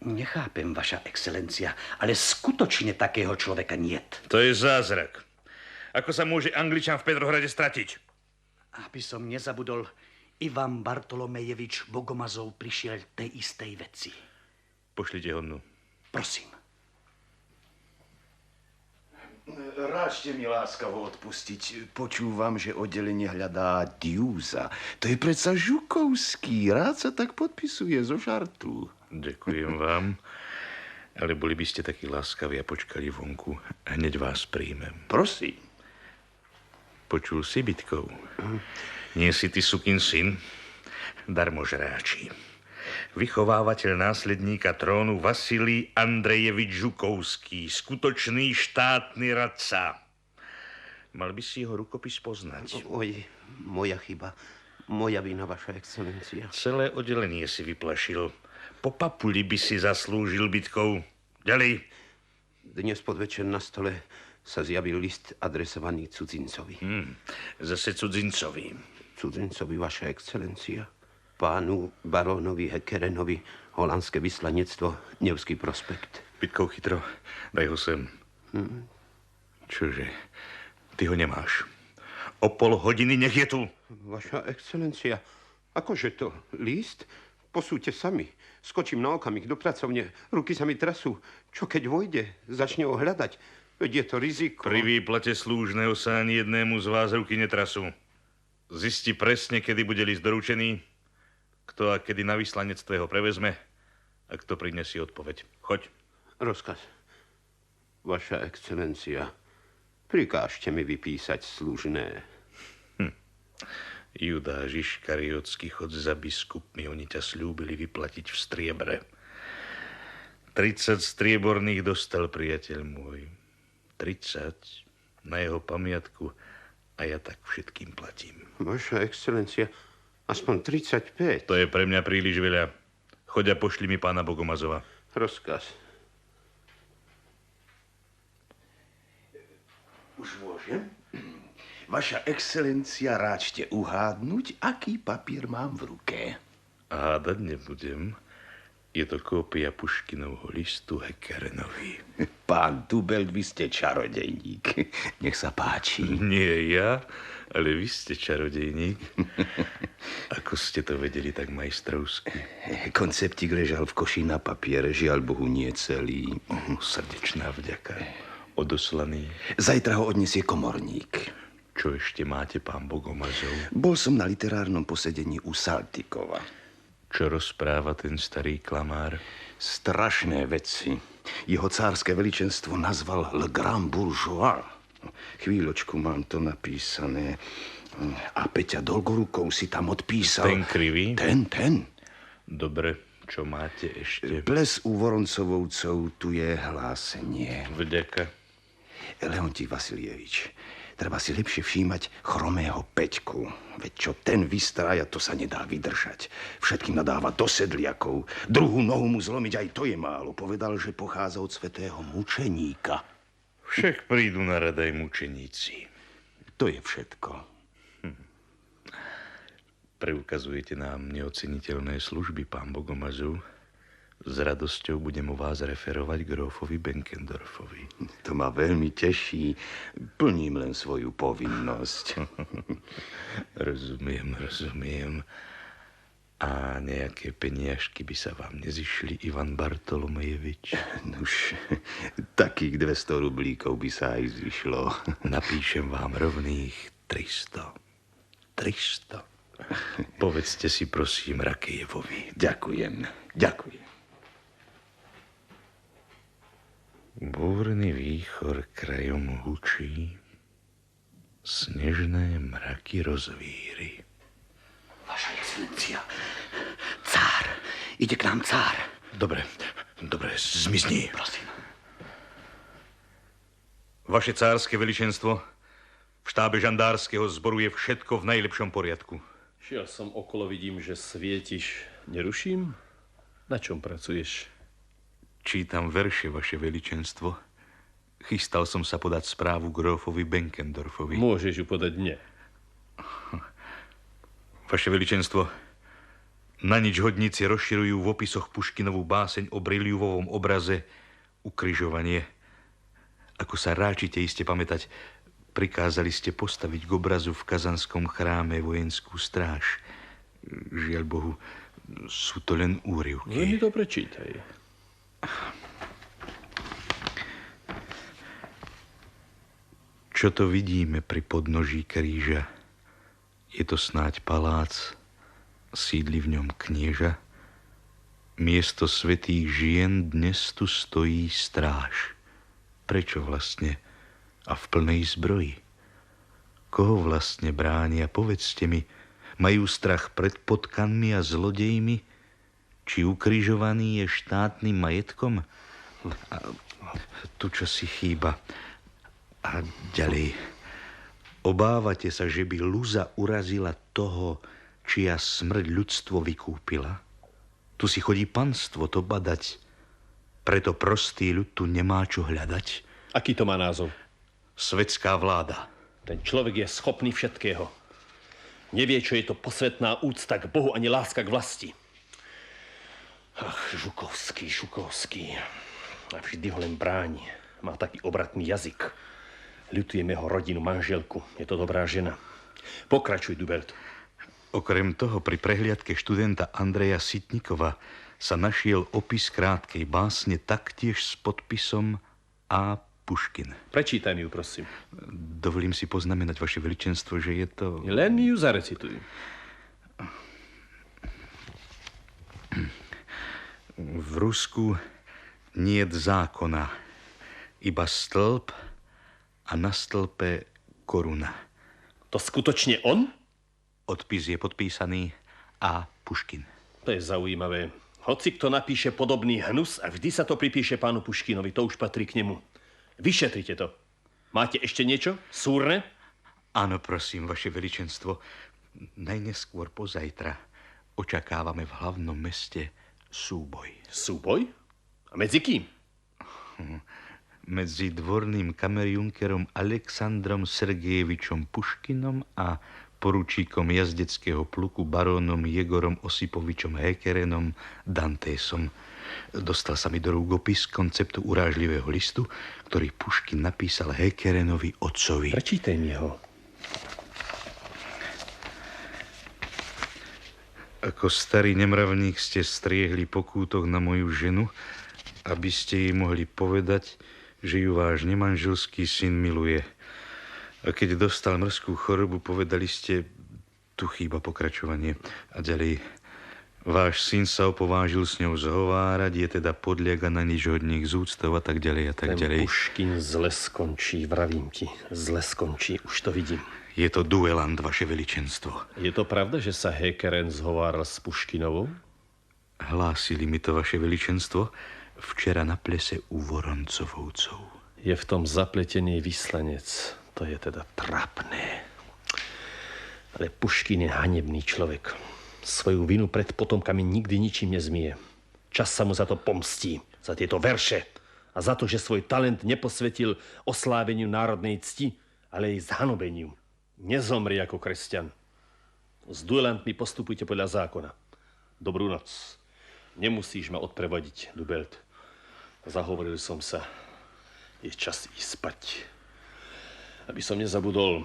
Nechápem, vaša excelencia, ale skutočne takého človeka niet. To je zázrak. Ako sa môže Angličan v Petrohrade stratiť? Aby som nezabudol, Ivan Bartolomejevič Bogomazov prišiel tej istej veci. Pošlite ho dnu. Prosím. Ráčte mi láskavo odpustiť. Počúvam, že oddelenie hľadá Dewesa. To je predsa Žukovský. Rád sa tak podpisuje zo žartu. Ďakujem vám. Ale boli by ste takí láskaví a počkali vonku. Hneď vás príjmem. Prosím. Počul si, Bytkov? Nie si ty sukin syn? Darmožráči. Vychovávateľ následníka trónu Vasilij Andrejevič Žukovský, skutočný štátny radca. Mal by si jeho rukopis poznať. Oj, moja chyba. Moja vina, vaša excelencia. Celé oddelenie si vyplašil. Po papuli by si zaslúžil bitkou. Ďalej. Dnes podvečer na stole sa zjavil list adresovaný cudzincovi. Zase cudzincovi. Cudzincovi, vaša excelencia. Pánu barónovi Hekerenovi, holandské vyslanectvo, Nevský prospekt. Bitkou chytro, daj ho sem. Čože, ty ho nemáš. O pol hodiny nech je tu. Vaša excelencia, akože to? List? Posúďte sami. Skočím na okamih do pracovne, ruky sa mi trasú. Čo keď vojde? Začne ho hľadať. Veď je to riziko. Pri výplate slúžneho sa ani jednému z vás ruky netrasú. Zisti presne, kedy bude list doručený, kto a kedy na vyslanectve ho prevezme a kto prinesie odpoveď. Choď. Rozkaz. Vaša excelencia, prikážte mi vypísať služné. Judáš Iškariotský, chod za biskupmi, oni ťa slúbili vyplatiť v striebre. 30 strieborných dostal priateľ môj. 30 na jeho pamiatku a ja tak všetkým platím. Vaša excelencia, aspoň 35. To je pre mňa príliš veľa. Choď a pošli mi pána Bogomazova. Rozkaz. Už môžem? Vaša excelencia, ráčte uhádnuť, aký papier mám v ruke. Hádať nebudem. Je to kópia Puškinovho listu Hekerenovi. Pán Tubelt, vy ste čarodejník. Nech sa páči. Nie ja, ale vy ste čarodejník. Ako ste to vedeli tak majstrovsky? Konceptík ležal v koši na papiere, žiaľ Bohu nie celý. Srdečná vďaka. Odoslaný. Zajtra ho odniesie komorník. Čo ešte máte, pán Bogomazov? Bol som na literárnom posedení u Saltykova. Čo rozpráva ten starý klamár? Strašné veci. Jeho cárske veličenstvo nazval Le Grand Bourgeois. Chvíľočku, mám to napísané. A Peťa Dolgorukou si tam odpísal. Ten krivý? Ten. Dobre, čo máte ešte? Ples u Voroncovovcov, tu je hlásenie. Vďaka. Leontík Vasiljevič, treba si lepšie všímať chromého Peťku. Veď čo ten vystrája, to sa nedá vydržať. Všetkým nadáva do sedliakov. Druhú nohu mu zlomiť, aj to je málo. Povedal, že pochádza od svätého mučeníka. Však prídu na rad aj mučeníci. To je všetko. Preukazujete nám neoceniteľné služby, pán Bogomazov. S radosťou budem o vás referovať grófovi Benkendorfovi. To ma veľmi teší. Plním len svoju povinnosť. Rozumiem. A nejaké peniažky by sa vám nezišli, Ivan Bartolomejevič? Nuž, takých 200 rublíkov by sa aj zišlo. Napíšem vám rovných 300. Povedzte si, prosím, Rakejevovi. Ďakujem. Búrny výchor krajom hučí, snežné mraky rozvíry. Vaša excelencia, cár. Ide k nám cár. Dobre, zmizni. Prosím. Vaše cárske veličenstvo, v štábe žandárskeho zboru je všetko v najlepšom poriadku. Šiel som okolo, vidím, že svietiš. Neruším? Na čom pracuješ? Čítam verše, vaše veličenstvo. Chystal som sa podať správu grófovi Benkendorfovi. Môžeš ju podať mne. Vaše veličenstvo, na nič hodníci rozširujú v opisoch Puškinovú báseň o briliuvovom obraze Ukrižovanie. Ako sa ráčite iste pamätať, prikázali ste postaviť k obrazu v Kazanskom chráme vojenskú stráž. Žiaľ Bohu, sú to len úryvky. No mi to prečítaj. Čo to vidíme pri podnoží kríža? Je to snáď palác, sídli v ňom knieža. Miesto svätých žien dnes tu stojí stráž. Prečo vlastne? A v plnej zbroji. Koho vlastne bránia? Povedzte mi, majú strach pred potkanmi a zlodejmi? či ukrižovaný je štátnym majetkom? A tu čo si chýba. A ďalej. Obávate sa, že by Luza urazila toho, čia smrť ľudstvo vykúpila? Tu si chodí panstvo to badať. Preto prostý ľud tu nemá čo hľadať. Aký to má názov? Svetská vláda. Ten človek je schopný všetkého. Nevie, čo je to posvetná úcta k Bohu ani láska k vlasti. Ach, Žukovský. A vždy ho len bráni. Má taký obratný jazyk. Ľutujeme ho rodinu, manželku. Je to dobrá žena. Pokračuj, Dubelt. Okrem toho, pri prehliadke študenta Andreja Sitnikova sa našiel opis krátkej básne taktiež s podpisom A. Puškin. Prečítaj mi ju, prosím. Dovolím si poznamenať, vaše veličenstvo, že je to... Len mi ju zarecituj. V Rusku niet zákona, iba stĺp a na stĺpe koruna. To skutočne on? Odpis je podpísaný A. Puškin. To je zaujímavé. Hoci kto napíše podobný hnus a vždy sa to pripíše pánu Puškinovi, to už patrí k nemu. Vyšetrite to. Máte ešte niečo? Súrne? Áno, prosím, vaše veličenstvo. Najneskôr pozajtra očakávame v hlavnom meste súboj. Súboj? A medzi kým? Medzi dvorným kamerjunkerom Alexandrom Sergejevičom Puškinom a poručíkom jazdeckého pluku barónom Jegorom Osipovičom Hekerenom Dantésom. Dostal sa mi do rúk opis konceptu urážlivého listu, ktorý Puškin napísal Hekerenovi otcovi. Prečítaj mi ho. Ako starý nemravník ste striehli pokútok na moju ženu, aby ste jej mohli povedať, že ju váš nemanželský syn miluje. A keď dostal mrzkú chorobu, povedali ste, tu chýba pokračovanie. A ďalej, váš syn sa opovážil s ňou zhovárať, je teda podliaga na nič od nich z úctov a tak ďalej a tak ďalej. Ten Puškin zle skončí, vravím ti. Zle skončí, už to vidím. Je to duelant, vaše veličenstvo. Je to pravda, že sa Hekeren zhováral s Puškinovou? Hlásili mi to, vaše veličenstvo, včera na plese u Voroncovcov. Je v tom zapletený vyslanec. To je teda trápne. Ale Puškin je hanebný človek. Svoju vinu pred potomkami nikdy ničím nezmije. Čas sa mu za to pomstí. Za tieto verše. A za to, že svoj talent neposvetil osláveniu národnej cti, ale jej zhanobeniu. Nezomri ako kresťan. S duelantmi postupujte podľa zákona. Dobrú noc. Nemusíš ma odprevodiť, Dubelt. Zahovoril som sa. Je čas ísť spať. Aby som nezabudol,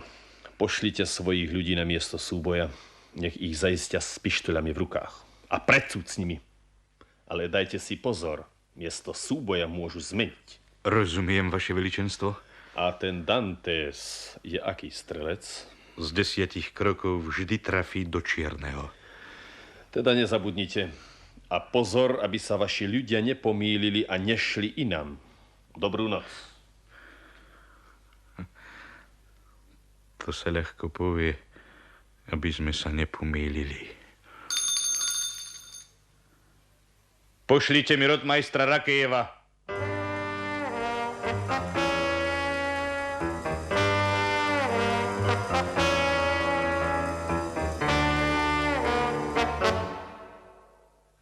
pošlite svojich ľudí na miesto súboja. Nech ich zaistia s pištoľami v rukách. A predsúd s nimi. Ale dajte si pozor. Miesto súboja môžu zmeniť. Rozumiem, vaše veličenstvo. A ten Dantés je aký strelec? Z 10 krokov vždy trafí do čierneho. Teda nezabudnite. A pozor, aby sa vaši ľudia nepomýlili a nešli inám. Dobrú noc. To sa ľahko povie, aby sme sa nepomýlili. Pošlite mi rotmajstra Rakejeva.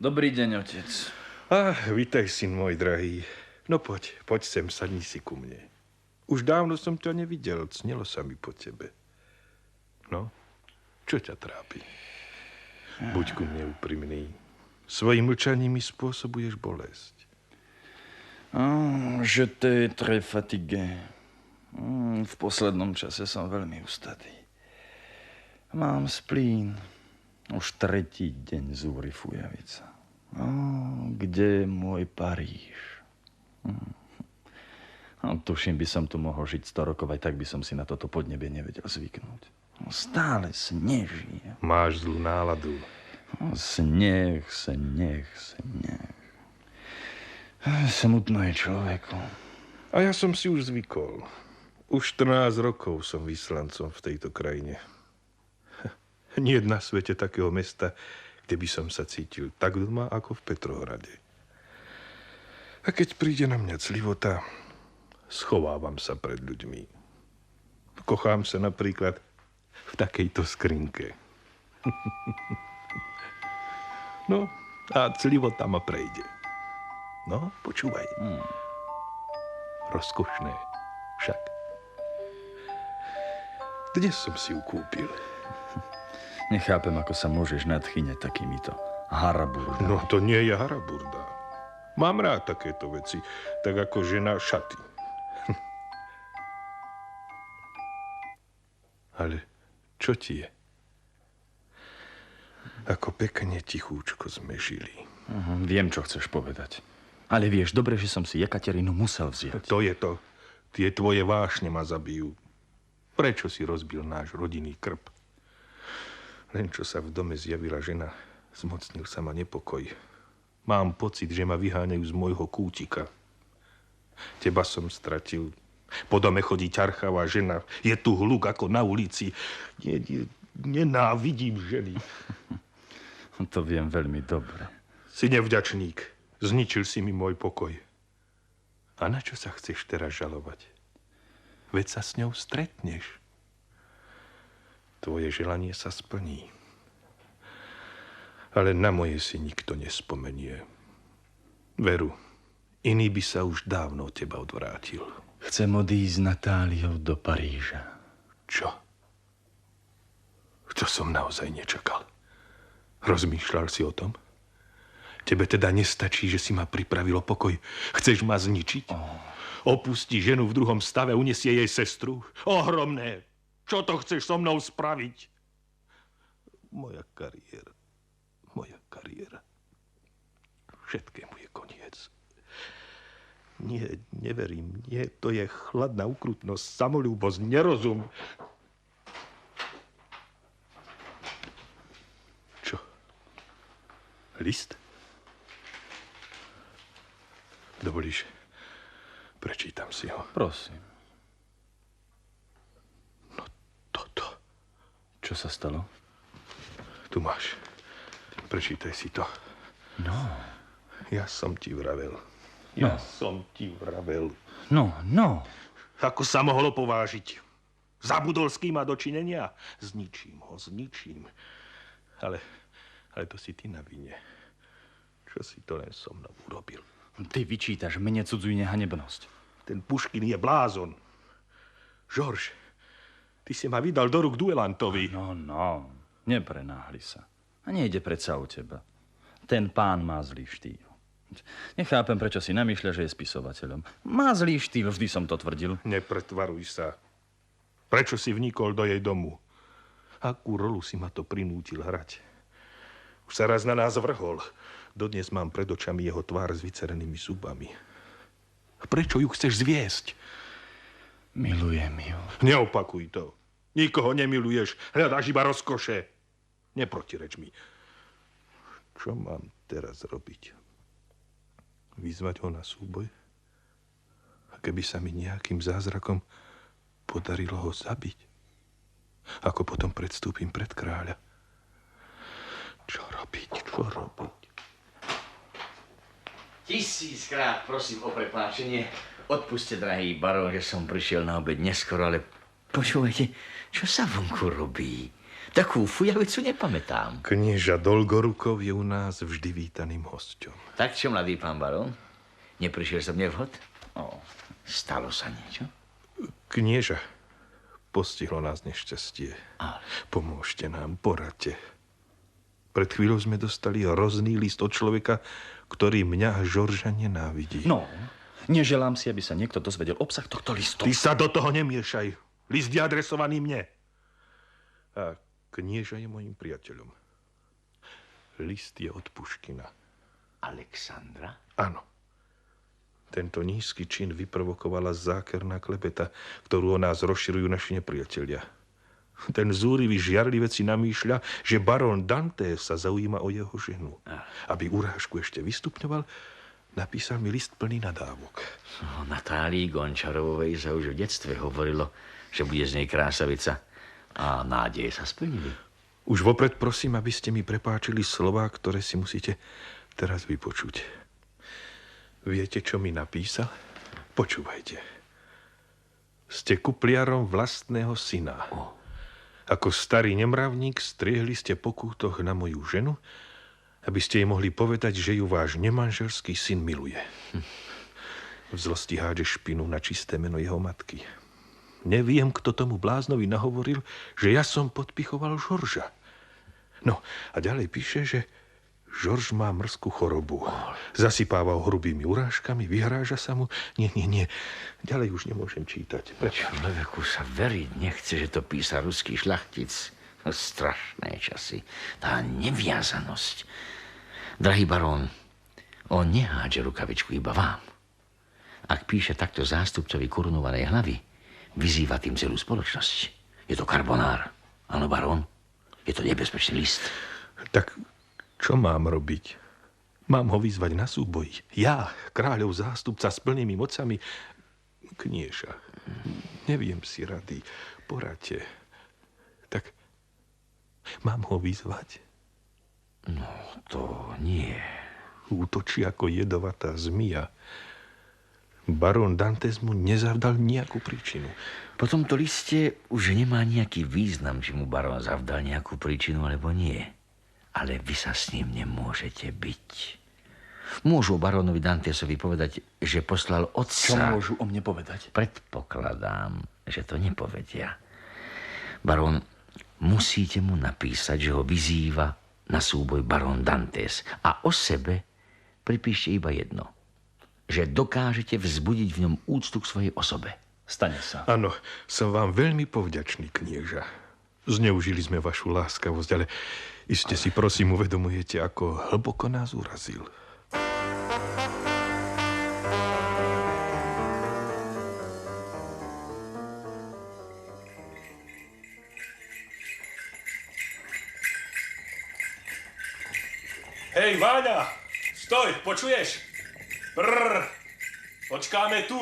Dobrý deň, otec. Vítaj, syn môj drahý. No poď sem, sadni si ku mne. Už dávno som ťa nevidel, cnelo sa mi po tebe. No, čo ťa trápi? Buď ku mne úprimný. Svojím mlčaním mi spôsobuješ bolesť. Je t'ai très fatigué. V poslednom čase som veľmi ustatý. Mám splín. Už 3. deň zúri fujavica. Kde je môj Paríž? Tuším, by som tu mohol žiť 100 rokov, aj tak by som si na toto podnebie nevedel zvyknúť. Stále sneží. Máš zlú náladu. Sneh. Smutno je človeku. A ja som si už zvykol. Už 14 rokov som vyslancom v tejto krajine. Nie na svete takého mesta, kde by som sa cítil tak doma, ako v Petrohrade. A keď príde na mňa clivota, schovávam sa pred ľuďmi. Kochám sa napríklad v takejto skrinke. No, a clivota ma prejde. No, počúvaj. Rozkošné však. Dnes som si ju kúpil. Nechápem, ako sa môžeš nadchýňať takýmito haraburdami. No, to nie je haraburda. Mám rád takéto veci, tak ako žena šaty. Ale čo ti je? Ako pekne tichúčko sme žili. Viem, čo chceš povedať. Ale vieš, dobre, že som si Jekaterinu musel vziať. To je to. Tie tvoje vášne ma zabijú. Prečo si rozbil náš rodinný krb? Len čo sa v dome zjavila žena, zmocnil sa ma nepokoj. Mám pocit, že ma vyháňajú z môjho kútika. Teba som stratil. Po dome chodí ťarchavá žena. Je tu hluk ako na ulici. Nenávidím ženy. To viem veľmi dobre. Si nevďačník. Zničil si mi môj pokoj. A na čo sa chceš teraz žalovať? Veď sa s ňou stretneš. Tvoje želanie sa splní. Ale na moje si nikto nespomenie. Veru, iný by sa už dávno od teba odvrátil. Chcem odísť s Natáliou do Paríža. Čo? To som naozaj nečakal. Rozmýšľal si o tom? Tebe teda nestačí, že si ma pripravil o pokoj. Chceš ma zničiť? Opustí ženu v druhom stave, unesie jej sestru? Ohromné! Čo to chceš so mnou spraviť? Moja kariéra. Všetkému je koniec. Nie, neverím. Nie, to je chladná ukrutnosť, samolúbosť, nerozum. Čo? List? Dovolíš? Prečítam si ho. Prosím. No toto. Čo sa stalo? Tu máš. Prečítaj si to. No. Ja som ti vravel. No. Ako sa mohlo povážiť? Zabudol, s kým má dočinenia? Zničím ho. Ale to si ty na vine. Čo si to len so mnou urobil? Ty vyčítaš mne cudzú nehanebnosť. Ten Puškin je blázon. Žorž, ty si ma vydal do rúk duelantovi. No, neprenáhli sa. A nejde predsa o teba. Ten pán má zlý štýl. Nechápem, prečo si namýšľa, že je spisovateľom. Má zlý štýl, vždy som to tvrdil. Nepretvaruj sa. Prečo si vnikol do jej domu? Akú rolu si ma to prinútil hrať? Už sa raz na nás vrhol. Dodnes mám pred očami jeho tvár s vycerenými zubami. Prečo ju chceš zviesť? Milujem ju. Neopakuj to. Nikoho nemiluješ. Hľadáš iba rozkoše. Neprotireč mi. Čo mám teraz robiť? Vyzvať ho na súboj? A keby sa mi nejakým zázrakom podarilo ho zabiť? Ako potom predstúpim pred kráľa? Čo robiť? 1000-krát prosím o prepáčenie. Odpuste, drahý barón, že som prišiel na obed neskoro, ale počúvajte, čo sa vonku robí? Takú fujavicu nepamätám. Knieža Dolgorukov je u nás vždy vítaným hosťom. Tak čo, mladý pán barón? Neprišiel som nevhod? Stalo sa niečo? Knieža, postihlo nás nešťastie. Ale... Pomôžte nám, poradte. Pred chvíľou sme dostali hrozný list od človeka, ktorý mňa a Žorža nenávidí. No, neželám si, aby sa niekto dozvedel obsah tohto listu. Ty sa do toho nemiešaj. List je adresovaný mne. A knieža je mojím priateľom. List je od Puškina. Alexandra? Áno. Tento nízky čin vyprovokovala zákerná klebeta, ktorú o nás rozširujú naši nepriatelia. Ten zúrivý žiarlivec si namýšľa, že barón Dante sa zaujíma o jeho ženu. Aby urážku ešte vystupňoval, napísal mi list plný nadávok. O Natálii Gončarovej sa už v detstve hovorilo, že bude z nej krásavica. A nádeje sa splnili. Už vopred prosím, aby ste mi prepáčili slová, ktoré si musíte teraz vypočuť. Viete, čo mi napísal? Počúvajte. Ste kupliarom vlastného syna. Ako starý nemravník striehli ste po kútoch na moju ženu, aby ste jej mohli povedať, že ju váš nemanželský syn miluje. V zlosti hádže špinu na čisté meno jeho matky. Neviem, kto tomu bláznovi nahovoril, že ja som podpichoval Žorža. No a ďalej píše, že Žorž má mrzkú chorobu. Zasypáva ho hrubými urážkami, vyhráža sa mu. Nie. Ďalej už nemôžem čítať. Prečo? Človeku sa veriť nechce, že to písa ruský šľachtic. Strašné časy. Tá neviazanosť. Drahý barón, on nehádže rukavičku iba vám. Ak píše takto zástupcovi korunovanej hlavy, vyzýva tým celú spoločnosť. Je to karbonár. Áno, barón? Je to nebezpečný list. Tak čo mám robiť? Mám ho vyzvať na súboj. Ja, kráľov zástupca s plnými mocami. Knieža, neviem si rady. Poradte. Tak mám ho vyzvať? No, to nie. Útočí ako jedovatá zmija. Barón Dantes mu nezavdal nejakú príčinu. Po tomto liste už nemá nejaký význam, či mu barón zavdal nejakú príčinu, alebo nie. Ale vy sa s ním nemôžete byť. Môžu barónovi Dantesovi povedať, že poslal otca. Čo môžu o mne povedať? Predpokladám, že to nepovedia. Barón, musíte mu napísať, že ho vyzýva na súboj barón Dantes. A o sebe pripíšte iba jedno. Že dokážete vzbudiť v ňom úctu k svojej osobe. Stane sa. Áno, som vám veľmi povďačný, knieža. Zneužili sme vašu láskavosť, ale iste si prosím uvedomujete, ako hlboko nás urazil. Hej, Váňa! Stoj, počuješ? Brr, počkáme tu.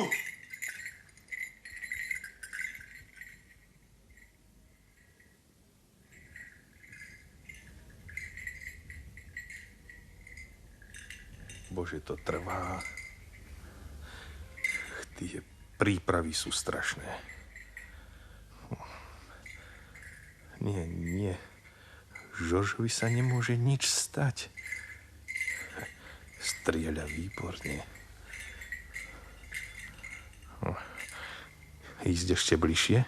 Bože, to trvá. Tie prípravy sú strašné. Nie. Žoržovi sa nemôže nič stať. Strieľa výborne. Ísť ešte bližšie?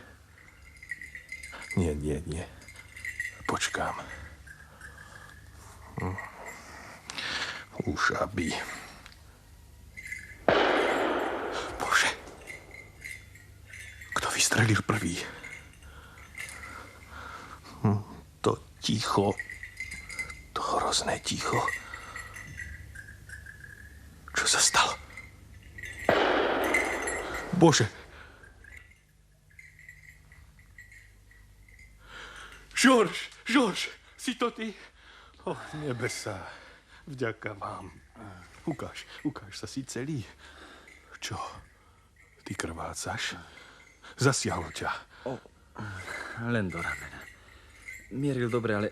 Nie. Počkám. Už aby. Bože. Kto vystrelil prvý? To ticho. To hrozné ticho. Čo sa stalo? Bože. Žorž, si to ty? Nebesá, vďaka vám. Ukáž sa si celý. Čo? Ty krvácaš? Zasiahlo ťa. Len do ramena. Mieril dobre, ale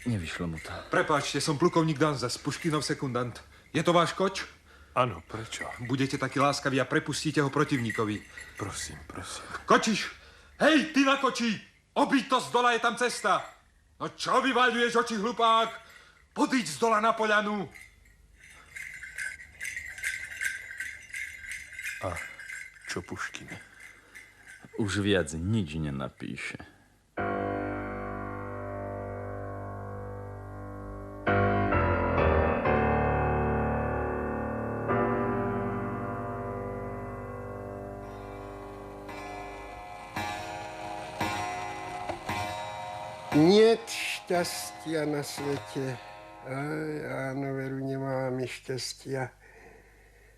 nevyšlo mu to. Prepáčte, som plukovník Danzas, Puškinov sekundant. Je to váš koč? Áno, prečo? Budete takí láskaví a prepustíte ho protivníkovi. Prosím. Kočiš! Hej, ty na koči! Obiť to z dola, je tam cesta. No čo vyvaľuješ oči, hlupák? Podíď z dola na poľanu. A čo Puškin? Už viac nič nenapíše. Niet šťastia na svete. Aj, áno, veru, nemáme šťastia.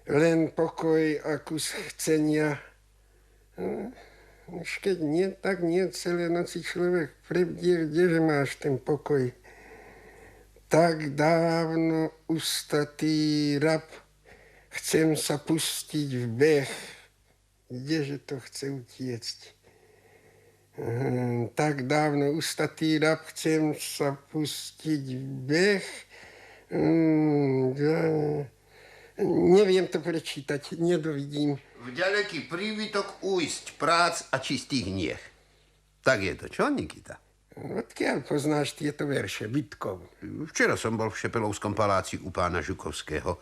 Len pokoj a kus chcenia. Už keď nie, tak nie. Celé noci človek prebdie, kdeže máš ten pokoj. Tak dávno ustatý rab, chcem sa pustiť v beh. Kdeže to chce utiecť? Tak dávno ustatý rab, chcem sa pustiť beh. Neviem to prečítať, nedovidím. V ďaleký prívitok újsť prác a čistých hniech. Tak je to, čo, Nikita? Odkiaľ poznáš tieto verše, Bytkov? Včera som bol v Šepelovskom paláci u pána Žukovského.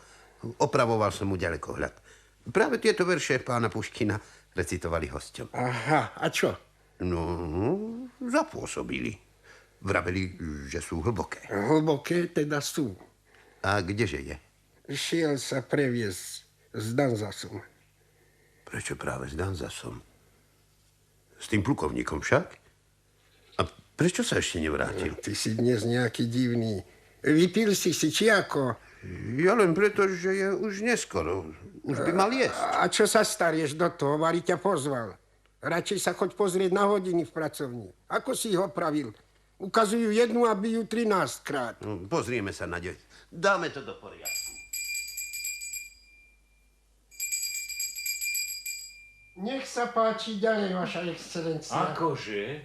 Opravoval som mu ďalekohľad. Práve tieto verše pána Puškina recitovali hosťom. Aha, a čo? No, zapôsobili. Vraveli, že sú hlboké. Hlboké teda sú. A kdeže je? Šiel sa previesť s Danzasom. Prečo práve s Danzasom? S tým plukovníkom však? A prečo sa ešte nevrátil? Ty si dnes nejaký divný. Vypil si či ako? Ja len preto, že je už neskoro. Už by mal jesť. A čo sa starieš do toho? Vari ťa pozval. Radšej sa choď pozrieť na hodiny v pracovni. Ako si ich opravil? Ukazujú jednu a bijú 13 krát. Pozrieme sa na deň. Dáme to do poriadku. Nech sa páči ďalej, vaša excelencia. Akože?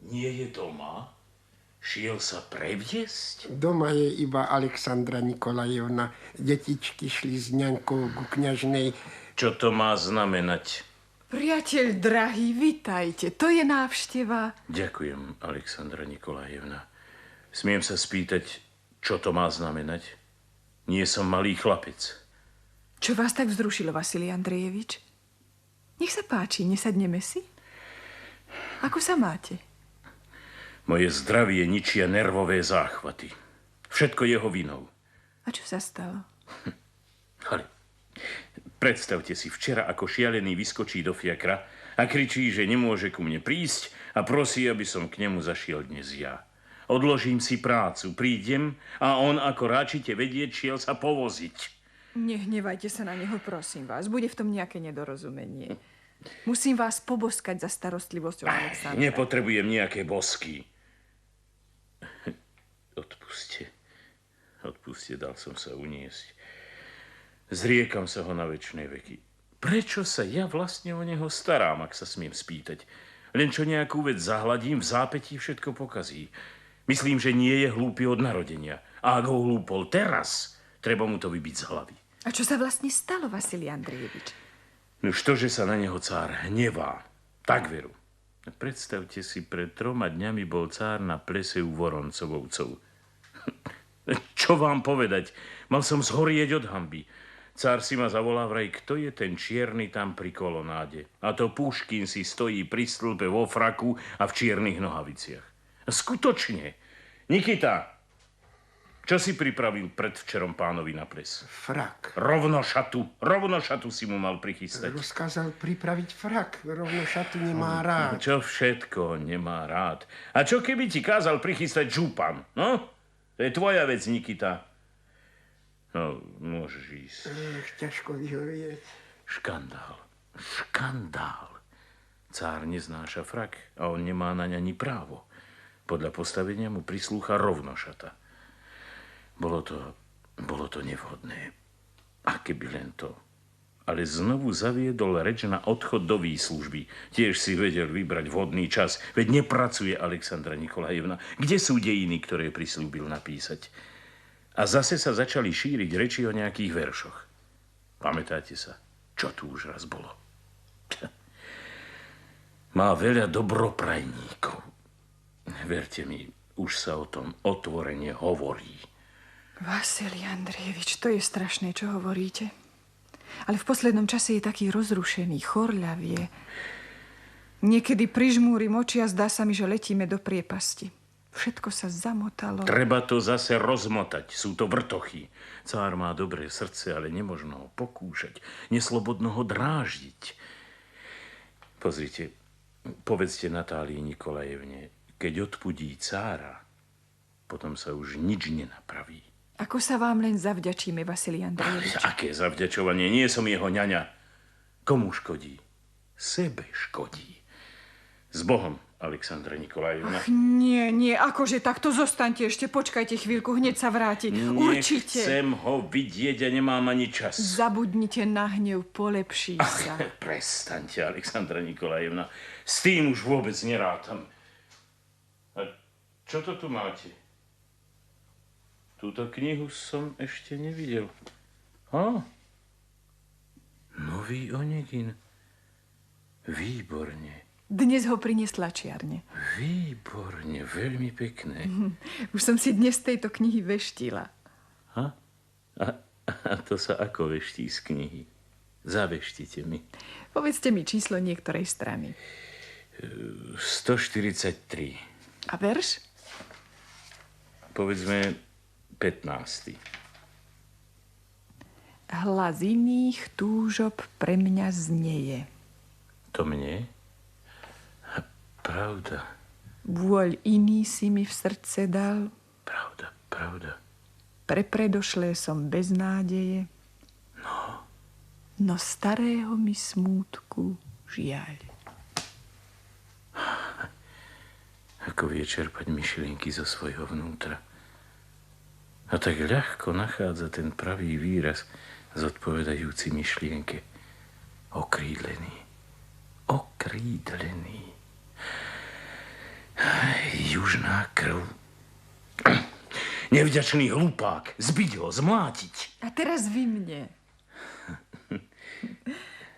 Nie je doma? Šiel sa previesť? Doma je iba Alexandra Nikolajevna. Detičky šli s ňaňkou ku kňažnej. Čo to má znamenať? Priateľ drahý, vitajte. To je návšteva. Ďakujem, Alexandra Nikolajevna. Smiem sa spýtať, čo to má znamenať? Nie som malý chlapec. Čo vás tak vzrušilo, Vasilij Andrejevič? Nech sa páči, nesadneme si. Ako sa máte? Moje zdravie ničia nervové záchvaty. Všetko jeho vinou. A čo sa stalo? Ale predstavte si, včera ako šialený vyskočí do fiakra a kričí, že nemôže ku mne prísť a prosí, aby som k nemu zašiel dnes ja. Odložím si prácu, prídem a on, ako ráčite vedieť, šiel sa povoziť. Nehnevajte sa na neho, prosím vás. Bude v tom nejaké nedorozumenie. Musím vás poboskať za starostlivosť o Alexandra. Nepotrebujem nejaké bosky. Odpuste, dal som sa uniesť. Zriekam sa ho na večné veky. Prečo sa ja vlastne o neho starám, ak sa smiem spýtať? Len čo nejakú vec zahladím, v zápätí všetko pokazí. Myslím, že nie je hlúpy od narodenia. A ak ho hlúpol teraz, treba mu to vybiť z hlavy. A čo sa vlastne stalo, Vasilij Andrejevič? Nož to, že sa na neho cár hnevá. Tak veru. Predstavte si, pred 3 dňami bol cár na plese u Voroncovcov. Čo vám povedať? Mal som zhorieť od hanby. Cár si ma zavolá vraj, kto je ten čierny tam pri kolonáde. A to Puškin si stojí pri stĺpe vo fraku a v čiernych nohaviciach. Skutočne. Nikita, čo si pripravil predvčerom pánovi na ples? Frak. Rovno šatu si mu mal prichystať. Rozkázal pripraviť frak. Rovno šatu nemá rád. Čo všetko nemá rád. A čo keby ti kázal prichystať župan? No? To je tvoja vec, Nikita. No, môžeš ísť. Ťažko vyhovieť. Škandál. Cár neznáša frak a on nemá na ňa ani právo. Podľa postavenia mu prislúcha rovno šata. Bolo to nevhodné. A keby len to. Ale znovu zaviedol reč na odchod do výslužby. Tiež si vedel vybrať vhodný čas. Veď nepracuje Alexandra Nikolajevna. Kde sú dejiny, ktoré prislúbil napísať? A zase sa začali šíriť reči o nejakých veršoch. Pamätáte sa, čo tu už raz bolo? Má veľa dobroprajníkov. Verte mi, už sa o tom otvorene hovorí. Vasilij Andrejevič, to je strašné, čo hovoríte. Ale v poslednom čase je taký rozrušený, chorľavie. Niekedy prižmúrim oči a zdá sa mi, že letíme do priepasti. Všetko sa zamotalo. Treba to zase rozmotať. Sú to vrtochy. Cár má dobré srdce, ale nemožno ho pokúšať. Neslobodno ho dráždiť. Pozrite, povedzte Natálii Nikolajevne, keď odpudí cára, potom sa už nič nenapraví. Ako sa vám len zavďačíme, Vasilij Andrejevič? Aké zavďačovanie? Nie som jeho ňaňa. Komu škodí? Sebe škodí. S Bohom, Alexandra Nikolajevna. Ach, nie, akože takto zostaňte ešte, počkajte chvíľku, hneď sa vráti. Určite. Nechcem ho vidieť a nemám ani čas. Zabudnite na hnev, polepší sa. Prestaňte, Alexandra Nikolajevna. S tým už vôbec nerátam. A čo to tu máte? Túto knihu som ešte nevidel. Nový Onegin. Výborne. Dnes ho priniesla čiarne. Výborne, veľmi pekné. Už som si dnes tejto knihy veštila. A to sa ako veští z knihy? Zaveštite mi. Povedzte mi číslo niektorej strany. 143. A verš? Povedzme 15. Hlas iných túžob pre mňa znieje. To mne? Pravda. Vôľ iný si mi v srdce dal. Pravda. Pre predošlé som bez nádeje. No starého mi smútku žiaľ. Ako vie čerpať myšlienky zo svojho vnútra. A tak ľahko nachádza ten pravý výraz zodpovedajúci myšlienke. Okrídlený. Južná krv. Nevďačný hlupák. Zbiť ho, zmlátiť. A teraz vy mne.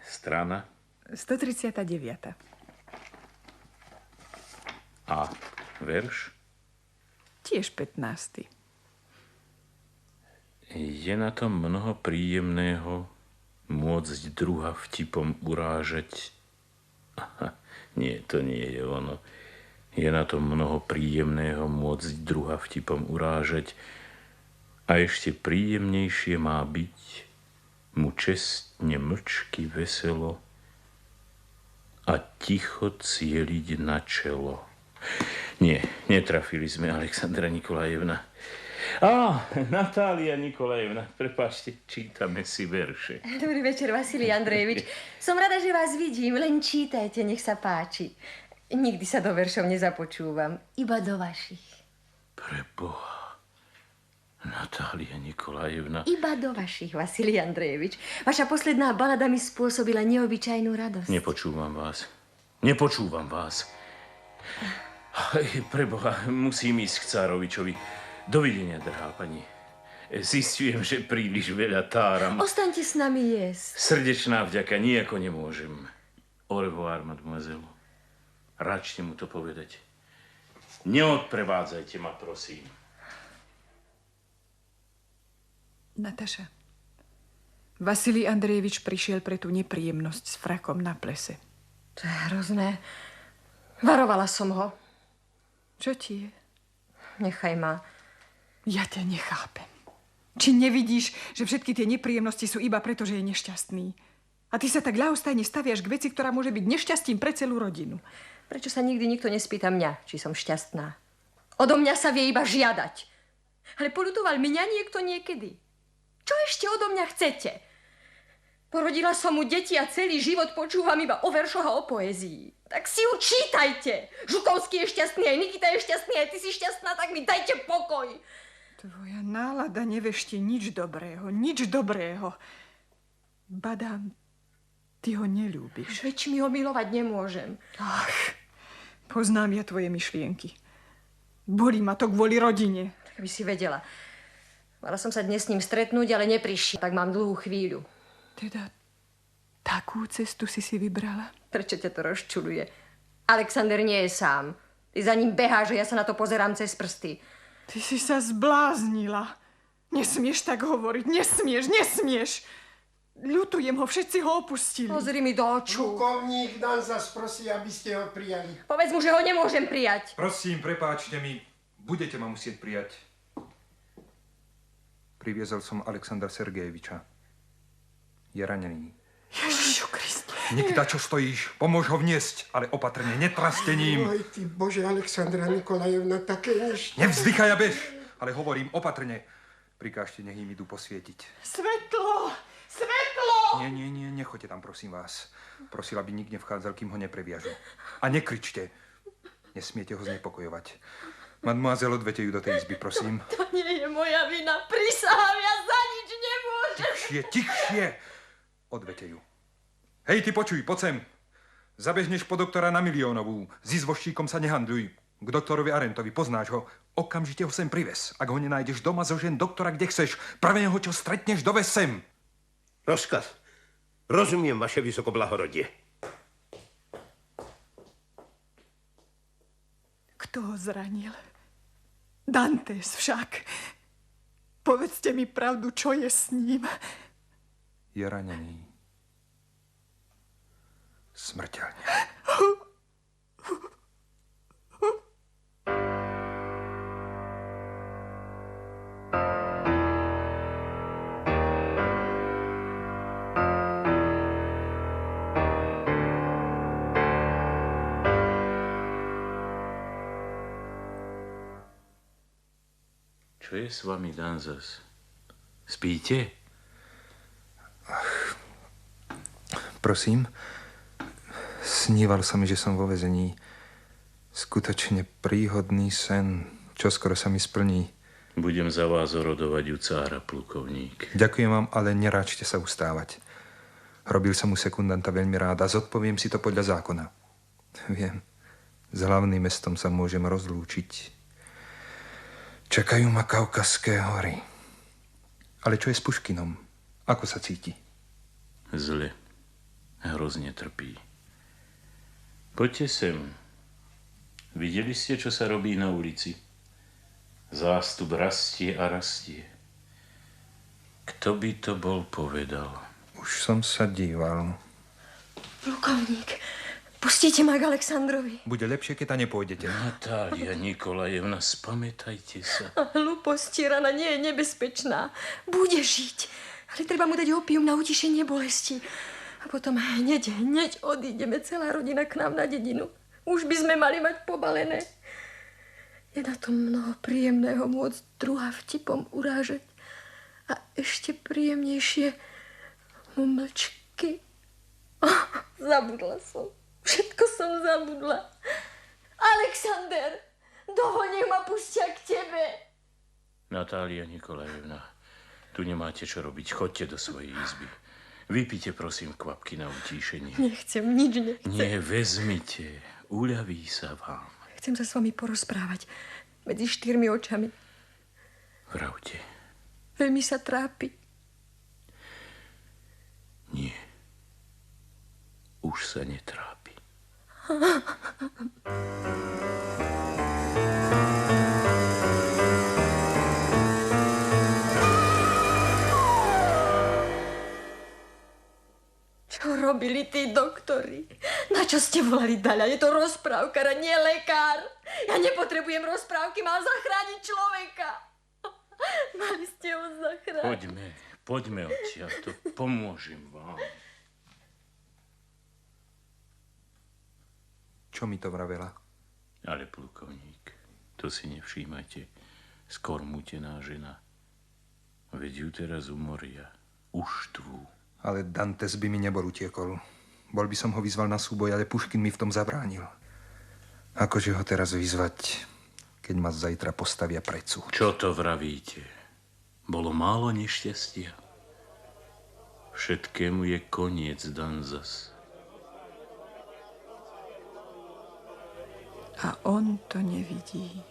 Strana 139. A verš? Tiež 15. Je na tom mnoho príjemného môcť druha vtipom urážať. Nie, to nie je ono. Je na tom mnoho príjemného môcť druha vtipom urážať a ešte príjemnejšie má byť mu čestne mlčky veselo a ticho cieliť na čelo. Nie, netrafili sme, Alexandra Nikolajevna. Natália Nikolajevna, prepáčte, čítame si verše. Dobrý večer, Vasilij Andrejevič. Som rada, že vás vidím, len čítajte, nech sa páči. Nikdy sa do veršov nezapočúvam, iba do vašich. Preboha, Natália Nikolajevna. Iba do vašich, Vasilij Andrejevič. Vaša posledná balada mi spôsobila neobyčajnú radosť. Nepočúvam vás. Preboha, musím ísť k Cárovičovi. Dovidenia, drahá pani. Zistujem, že príliš veľa táram. Ostaňte s nami jesť. Srdečná vďaka, nijako nemôžem. Au revoir, mademoiselle. Račte mu to povedať. Neodprevádzajte ma, prosím. Nataša, Vasilij Andrejevič prišiel pre tú nepríjemnosť s frakom na plese. To je hrozné. Varovala som ho. Čo ti je? Nechaj ma. Ja ťa nechápem. Či nevidíš, že všetky tie nepríjemnosti sú iba preto, že je nešťastný? A ty sa tak ľahostajne staviaš k veci, ktorá môže byť nešťastím pre celú rodinu. Prečo sa nikdy nikto nespýta mňa, či som šťastná? Odo mňa sa vie iba žiadať. Ale poľutoval mňa niekto niekedy. Čo ešte odo mňa chcete? Porodila som mu deti a celý život počúvam iba o veršoch a o poézii. Tak si ju čítajte. Žukovský je šťastný, aj Nikita je šťastný, aj ty si šťastná, tak mi dajte pokoj. Tvoja nálada nevešti nič dobrého. Badám, ty ho neľúbiš. Veď mi ho milovať nemôžem. Ach, poznám ja tvoje myšlienky. Bolí ma to kvôli rodine. Tak by si vedela. Mala som sa dnes s ním stretnúť, ale neprišiel. Tak mám dlhú chvíľu. Teda takú cestu si vybrala? Prečo ťa to rozčuľuje? Alexander nie je sám. Ty za ním beháš, že ja sa na to pozerám cez prsty. Ty si sa zbláznila. Nesmieš tak hovoriť. Nesmieš. Ľutujem ho, všetci ho opustili. Pozri mi do očí. Plukovník Dan zas prosí, aby ste ho prijali. Povedz mu, že ho nemôžem prijať. Prosím, prepáčte mi. Budete ma musieť prijať. Priviezol som Alexandra Sergejeviča. Je ranený. Ježišu Kriste. Nikita, čo stojíš? Pomôž ho vniesť, ale opatrne, netrastením. Oj, ty Bože, Alexandra Nikolajevna, také nešťastie. Nevzdychaj a bež, ale hovorím opatrne. Prikážte, nech im idú posvietiť. Svetlo! Nie, nechoďte tam, prosím vás. Prosila, aby nik nevchádzal, kým ho nepreviažu. A nekričte. Nesmiete ho znepokojovať. Mademoiselle, odvete ju do tej izby, prosím. To nie je moja vina. Prisahám, ja za nič nemôžem. Tichšie! Odvete ju. Hej, ty počuj, poď sem. Zabehneš po doktora na Miliónovú. S izvoštíkom sa nehandluj. K doktorovi Arentovi, poznáš ho. Okamžite ho sem privez. Ak ho nenájdeš doma, zožen doktora, kde chceš. Prvého, čo stretneš, dovez sem. Rozkaz. Rozumiem, vaše vysokoblahorodie. Kto ho zranil? Dantes však. Povedzte mi pravdu, čo je s ním. Je ranený. Smrteľne. Čo je s vami, Danzas? Spíte? Prosím, sníval sa mi, že som vo väzení. Skutočne príhodný sen. Čoskoro sa mi splní. Budem za vás orodovať u cára, plukovník. Ďakujem vám, ale neráčte sa ustávať. Robil som u sekundanta veľmi rád a zodpoviem si to podľa zákona. Viem, s hlavným mestom sa môžem rozlúčiť. Čakajú ma Kaukazské hory. Ale čo je s Puškinom? Ako sa cíti? Zle. Hrozne trpí. Poďte sem. Videli ste, čo sa robí na ulici? Zástup rastie a rastie. Kto by to bol povedal? Už som sa díval. Plukovník, pustíte ma k Aleksandrovi. Bude lepšie, keď tam nepôjdete. Natália Nikolajevna, spamätajte sa. Hlúposť rana nie je nebezpečná. Bude žiť. Ale treba mu dať opium na utišenie bolesti. A potom hneď odídeme celá rodina k nám na dedinu. Už by sme mali mať pobalené. Je na tom mnoho príjemného môcť druhá vtipom urážať. A ešte príjemnejšie mu mlčky. Zabudla som. Všetko som zabudla. Alexander, dohoď ma pustia k tebe. Natália Nikolajevna, tu nemáte čo robiť. Choďte do svojej izby. Vypite, prosím, kvapky na utíšenie. Nechcem, nič nechcem. Nie, vezmite. Uľaví sa vám. Chcem sa s vami porozprávať. Medzi 4 očami. Vravte. Veľmi sa trápi. Nie. Už sa netrápi. Čo robili tí doktori? Na čo ste volali Daľa? Je to rozprávkar a nie lekár. Ja nepotrebujem rozprávky, mám zachrániť človeka. Mali ste ho zachrániť. Poďme odtiaľto. Pomôžem vám. Čo mi to vravela? Ale plukovník, to si nevšímajte. Skôr mutená žena. Veď ju teraz umoria. Uštvú. Ale Dantes by mi nebol utiekol. Bol by som ho vyzval na súboj, ale Puškin mi v tom zabránil. Akože ho teraz vyzvať, keď ma zajtra postavia pred súd? Čo to vravíte? Bolo málo nešťastia. Všetkému je koniec, Danzas. A on to nevidí.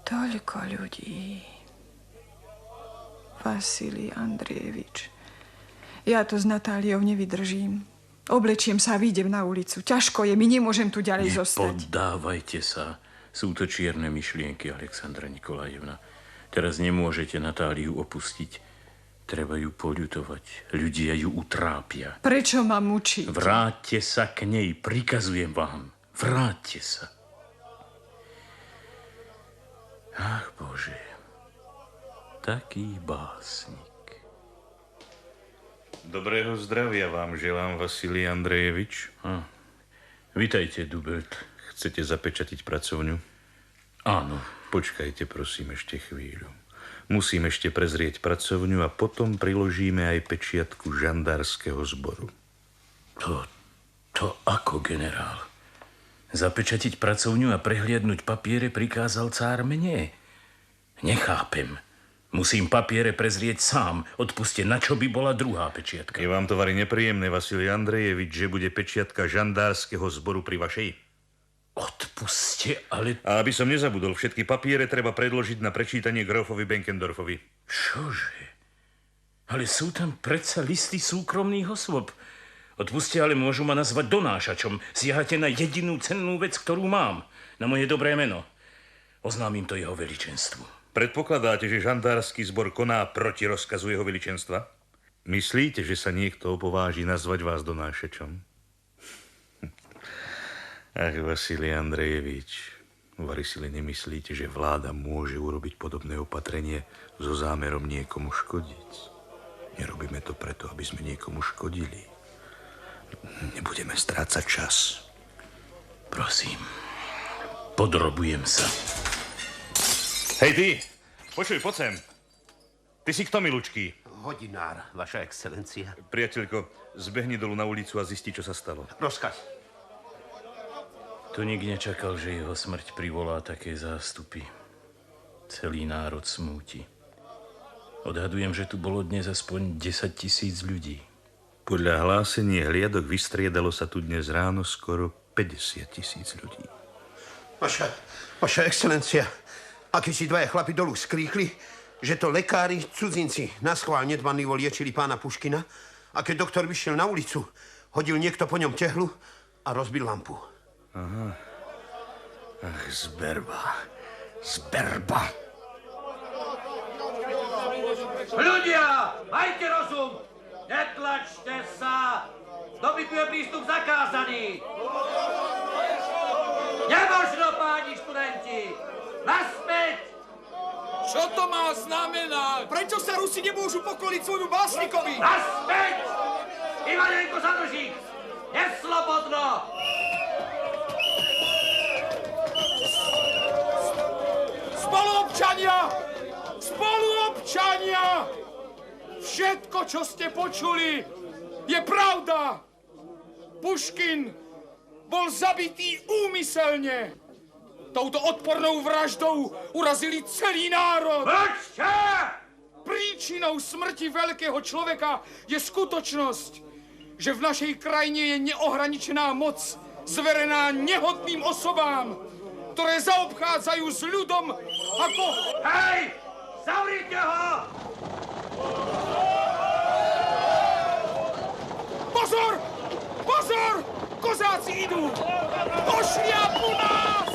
Toľko ľudí. Vasilij Andrejevič. Ja to s Natáliou nevydržím. Oblečiem sa a vyjdem na ulicu. Ťažko je, my nemôžem tu ďalej zostať. Nepoddávajte sa. Sú to čierne myšlienky, Alexandra Nikolajevna. Teraz nemôžete Natáliu opustiť. Treba ju poľutovať. Ľudia ju utrápia. Prečo ma mučíte? Vráťte sa k nej, prikazujem vám. Vráťte sa. Ach, Bože. Taký básnik. Dobrého zdravia vám želám, Vasilij Andrejevič. Vitajte, Dubelt. Chcete zapečatiť pracovňu? Áno. Počkajte, prosím, ešte chvíľu. Musím ešte prezrieť pracovňu a potom priložíme aj pečiatku žandárskeho zboru. To ako, generál? Zapečatiť pracovňu a prehliadnúť papiere prikázal cár mne. Nechápem. Musím papiere prezrieť sám. Odpuste, na čo by bola druhá pečiatka? Je vám to vari nepríjemné, Vasilij Andrejevič, že bude pečiatka žandárskeho zboru pri vašej? Odpuste, ale... A aby som nezabudol, všetky papiere treba predložiť na prečítanie Grofovi Benkendorfovi. Čože? Ale sú tam predsa listy súkromných osôb. Odpuste, ale môžu ma nazvať donášačom. Siahate na jedinú cennú vec, ktorú mám. Na moje dobré meno. Oznámim to jeho veličenstvu. Predpokladáte, že žandársky zbor koná proti rozkazu jeho veličenstva? Myslíte, že sa niekto opováži nazvať vás donášačom? Ach, Vasilij Andrejevič, vari si len nemyslíte, že vláda môže urobiť podobné opatrenie so zámerom niekomu škodiť? Nerobíme to preto, aby sme niekomu škodili. Nebudeme strácať čas. Prosím, podrobujem sa. Hej ty, počuj, poď sem. Ty si kto, milučký? Hodinár, vaša excelencia. Priateľko, zbehni dolu na ulicu a zisti, čo sa stalo. Rozkaz. To nik nečakal, že jeho smrť privolá také zástupy. Celý národ smúti. Odhadujem, že tu bolo dnes aspoň 10 000 ľudí. Podľa hlásení hliadok vystriedalo sa tu dnes ráno skoro 50 000 ľudí. Vaša excelencia, akí si dvaja chlapi dolu skríkli, že to lekári cudzinci naschvál nedbanlivo liečili pána Puškina a keď doktor vyšiel na ulicu, hodil niekto po ňom tehlu a rozbil lampu. Aha. Ach, zberba. Ľudia, majte rozum! Netlačte sa! Dobytu je prístup zakázaný! Nemožno, páni študenti! Naspäť! Čo to má znamenať? Prečo sa Rusi nemôžu pokoliť svojmu básnikovi? Naspäť! Ivanenko zadrží! Neslobodno! Spoluobčania! Spoluobčania! Všetko, čo ste počuli, je pravda! Puškin bol zabitý úmyselne. Touto odpornou vraždou urazili celý národ. Mlčte! Príčinou smrti veľkého človeka je skutočnosť, že v našej krajine je neohraničená moc zverená nehodným osobám, ktoré zaobchádzajú s ľudom ako... Hej! Zavrite ho! Pozor! Pozor! Kozáci idú! Pošliapu nás!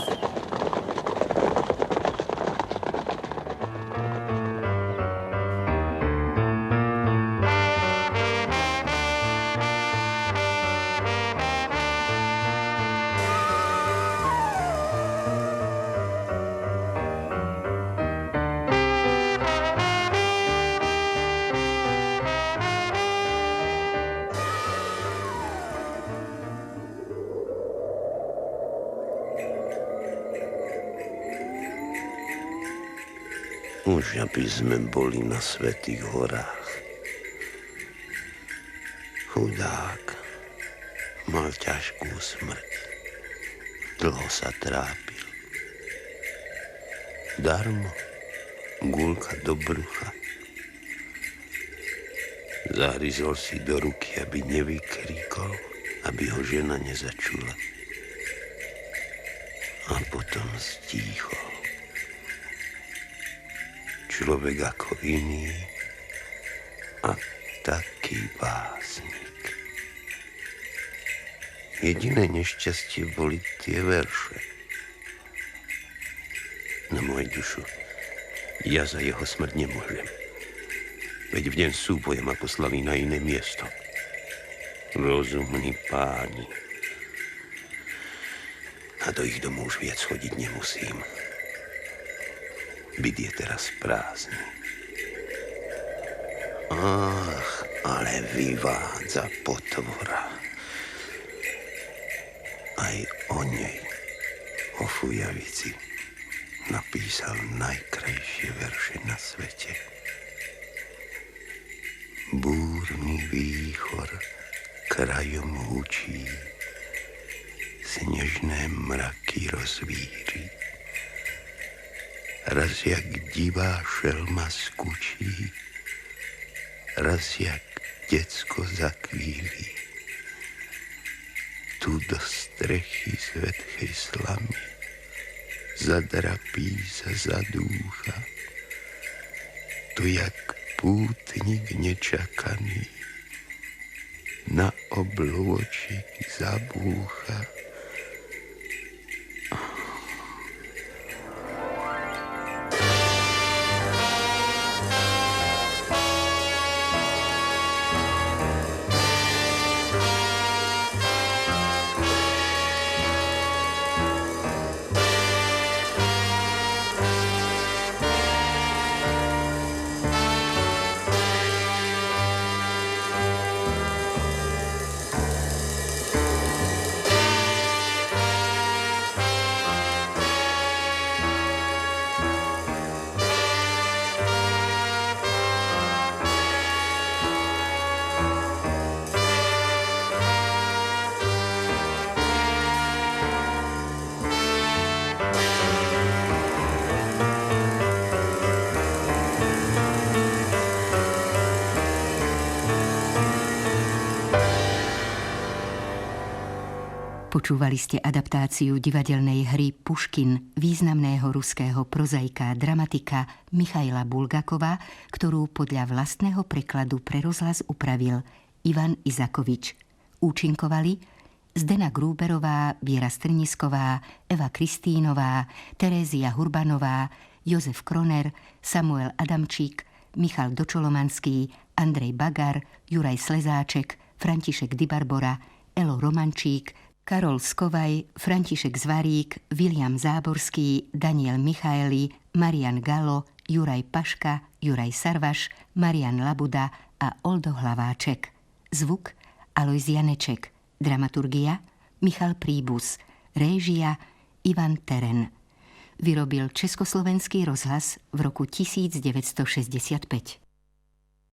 Už aby sme boli na Svätých horách. Chudák mal ťažkú smrť. Dlho sa trápil. Darmo gulka do brucha. Zahryzol si do ruky, aby nevykríkol, aby ho žena nezačula. A potom stíchol. Človek ako iný a taký básnik. Jediné nešťastie boli tie verše. Na moju dušu, ja za jeho smrť nemôžem. Veď v deň súboja ma poslali na iné miesto. Rozumní páni. A do ich domu už viac chodiť nemusím. Byt je teraz prázdny. Ach, ale vyvádza potvora. Aj o nej, o Fujavici, napísal najkrajšie verše na svete. Búrny výchor krajom hučí, sněžné mraky rozvíří. Raz jak divá šelma skučí, raz jak děcko zakvílí. Tu do strechy z vetchej slamy zadrapí se zadúcha. Tu jak pútnik nečakaný na oblôčik zabúcha. Počúvali ste adaptáciu divadelnej hry Puškin významného ruského prozaika a dramatika Michaila Bulgakova, ktorú podľa vlastného prekladu pre rozhlas upravil Ivan Izakovič. Účinkovali Zdena Grúberová, Viera Strnisková, Eva Kristínová, Terézia Hurbanová, Jozef Kroner, Samuel Adamčík, Michal Dočolomanský, Andrej Bagar, Juraj Slezáček, František Dybarbora, Elo Romančík, Karol Skovaj, František Zvarík, Viliam Záborský, Daniel Michaeli, Marian Galo, Juraj Paška, Juraj Sarvaš, Marian Labuda a Oldo Hlaváček. Zvuk Alojz Janeček. Dramaturgia Michal Príbus. Réžia Ivan Teren. Vyrobil Československý rozhlas v roku 1965.